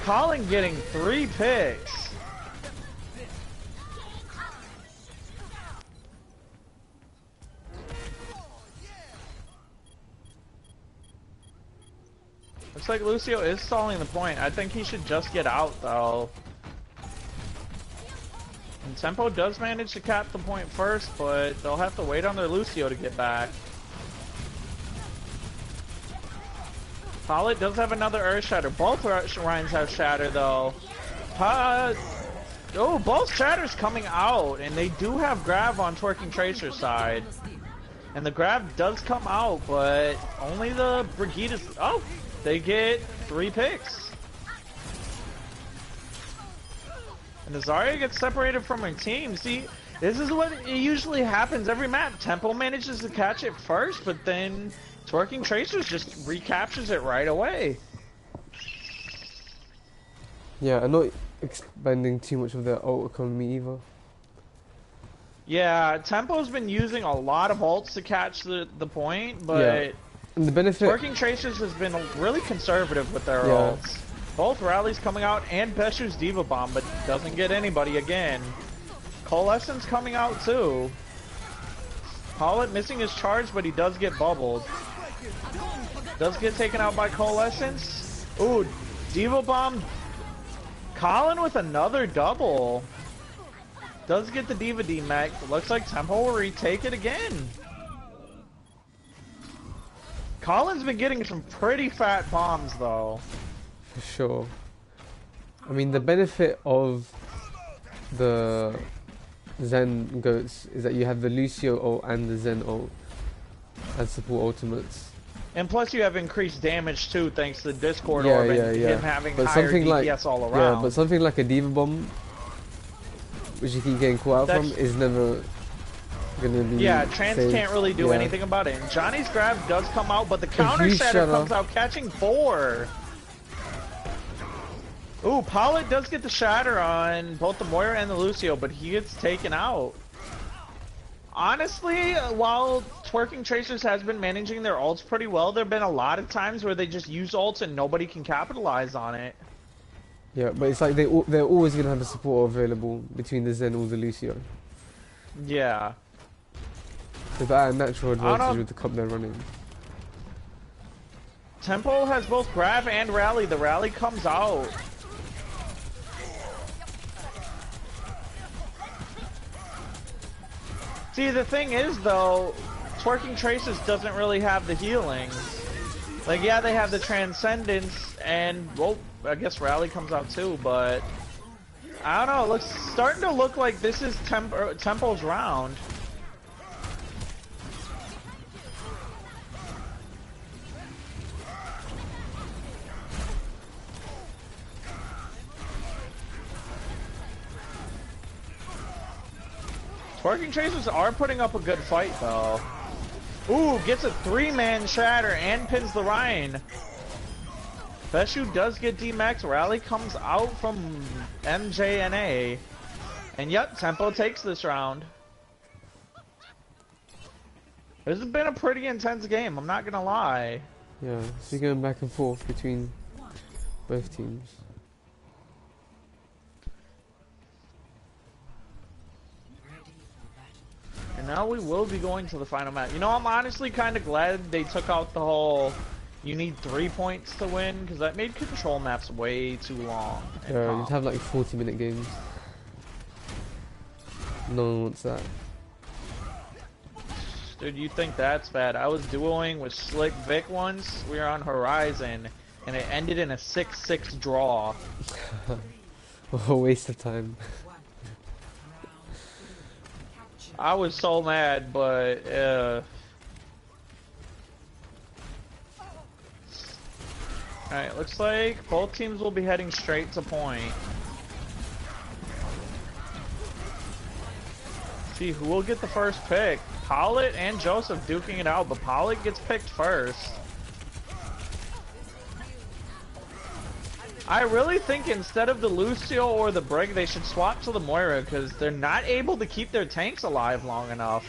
Colin getting 3 picks. Looks like Lucio is stalling the point. I think he should just get out, though. And Tempo does manage to cap the point first, but they'll have to wait on their Lucio to get back. Pollitt does have another Earth Shatter. Both Rhines have Shatter, though. Oh, both Shatters coming out, and they do have Grab on Twerking Tracer's side. And the Grab does come out, but only the Brigitte is... Oh, they get 3 picks. And Zarya gets separated from her team. See, this is what usually happens every map. Tempo manages to catch it first, but then Twerking Tracers just recaptures it right away. Yeah, I'm not expending too much of their ult economy either. Yeah, Tempo's been using a lot of ults to catch the point, but Yeah. And the benefit... Twerking Tracers has been really conservative with their ults. Both rallies coming out and Beshu's Diva Bomb, but doesn't get anybody again. Coalescence coming out too. Pollitt missing his charge, but he does get bubbled. Does get taken out by Coalescence. Ooh, Diva Bomb. Colin with another double. Does get the Diva demech. Looks like Tempo will retake it again. Colin's been getting some pretty fat bombs though. For sure. I mean, the benefit of the Zen goats is that you have the Lucio ult and the Zen ult as support ultimates. And plus you have increased damage too, thanks to the Discord orb and him having but higher something DPS all around. Yeah, but something like a Diva Bomb, which you keep getting caught out from, is never gonna be Trans saved. can't really do anything about it. And Johnny's Grab does come out, but the counter shatter comes out, catching 4. Ooh, Pollitt does get the shatter on both the Moira and the Lucio, but he gets taken out. Honestly, while Twerking Tracers has been managing their ults pretty well, there have been a lot of times where they just use ults and nobody can capitalize on it. Yeah, but it's like they're always going to have a support available between the Zen or the Lucio. Yeah. So that a natural advantage with the comp they're running. Tempo has both Grab and Rally. The Rally comes out. See, the thing is, though, Twerking Tracers doesn't really have the healings. Like, yeah, they have the Transcendence, and, well, I guess Rally comes out too, but... I don't know, it looks starting to look like this is Tempo's round. Twerking Tracers are putting up a good fight, though. Ooh, gets a 3-man shatter and pins the Rhine. Beshu does get D-Max. Rally comes out from MJNA. And yep, Tempo takes this round. This has been a pretty intense game, I'm not gonna lie. Yeah, so you're going back and forth between both teams. And now we will be going to the final match. You know, I'm honestly kind of glad they took out the whole you need 3 points to win, because that made control maps way too long. Yeah, you'd have like 40-minute games. No one wants that. Dude, you think that's bad? I was duoing with Slick Vic once. We were on Horizon, and it ended in a 6-6 draw. A waste of time. I was so mad, but alright, looks like both teams will be heading straight to point. See who will get the first pick. Pollitt and Joseph duking it out, but Pollitt gets picked first. I really think instead of the Lucio or the Brig, they should swap to the Moira, because they're not able to keep their tanks alive long enough.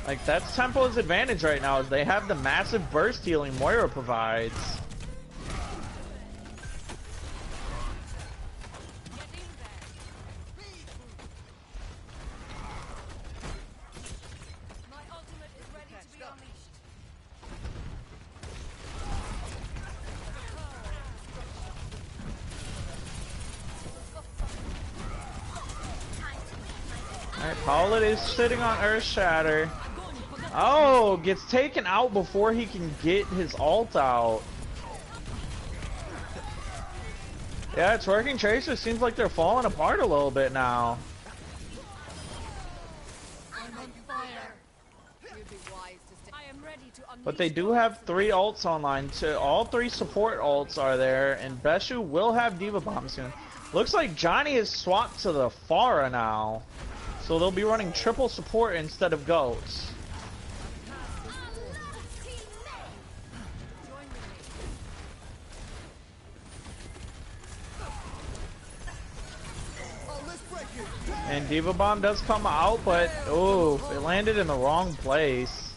Like, that's Tempo's advantage right now, is they have the massive burst healing Moira provides. Alright, Pollitt is sitting on Earth Shatter. Oh, gets taken out before he can get his ult out. Yeah, Twerkin Tracer seems like they're falling apart a little bit now. But they do have 3 ults online. All 3 support ults are there, and Beshu will have Diva Bomb soon. Looks like Johnny is swapped to the Pharah now. So they'll be running triple support instead of goats. And Diva Bomb does come out, but oh, it landed in the wrong place.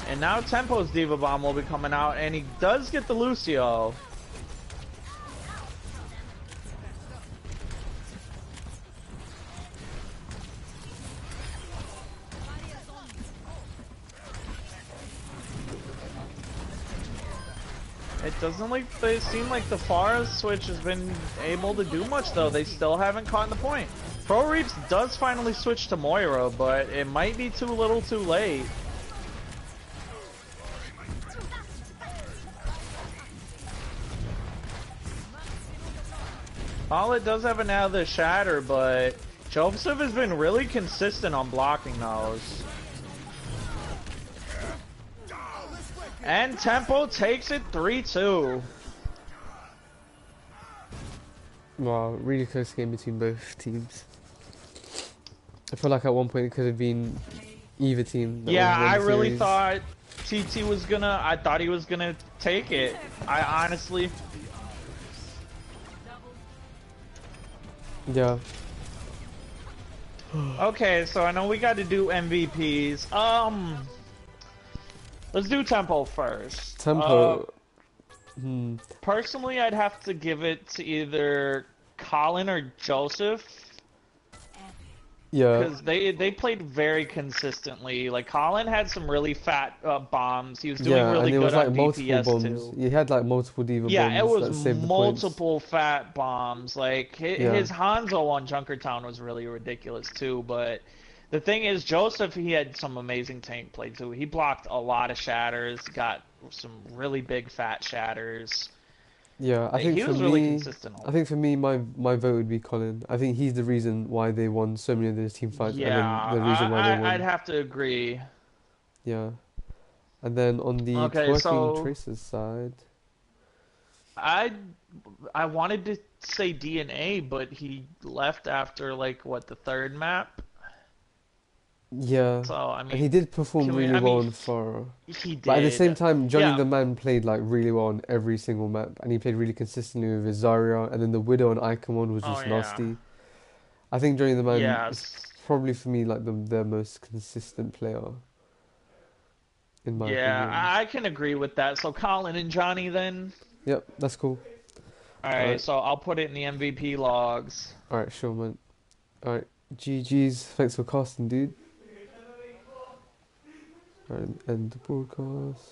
And now Tempo's Diva Bomb will be coming out, and he does get the Lucio. It doesn't seem like the Pharah switch has been able to do much though. They still haven't caught the point. Pro Reaps does finally switch to Moira, but it might be too little too late. Pollitt does have another shatter, but Joseph has been really consistent on blocking those. And Tempo takes it 3-2. Wow, really close game between both teams. I feel like at one point it could have been either team. Yeah, I really thought TT was gonna, I thought he was gonna take it. I honestly... Yeah. Okay, so I know we got to do MVPs. Let's do Tempo first. Tempo. Personally, I'd have to give it to either Colin or Joseph. Yeah. Because they played very consistently. Like, Colin had some really fat bombs. He was doing really good on DPS bombs. too. He had like multiple diva bombs. Yeah, it was that multiple fat bombs. Like, his Hanzo on Junkertown was really ridiculous too, but... The thing is, Joseph, he had some amazing tank play too. He blocked a lot of shatters, got some really big fat shatters. Yeah, I think he for was me, really consistent. I think for me, my vote would be Colin. I think he's the reason why they won so many of those team fights. Yeah, and then the reason why they won. I'd have to agree. Yeah, and then on the Twerkin Tracer's side, I wanted to say DNA, but he left after like what, the 3rd map. Yeah. So I And he mean, did perform can we- really I well mean, on Farah. he did. But at the same time, Johnny Yeah. the Man played like really well on every single map, and he played really consistently with his Zarya, and then the Widow and Icon was Oh just yeah. nasty. I think Johnny the Man is Yes. probably for me like the most consistent player, in my Yeah, opinion. I can agree with that. So Colin and Johnny then. Yep, that's cool. All right, Alright. so I'll put it in the MVP logs. Alright, sure, man. Alright, GG's. Thanks for casting, dude. Alright, end the broadcast.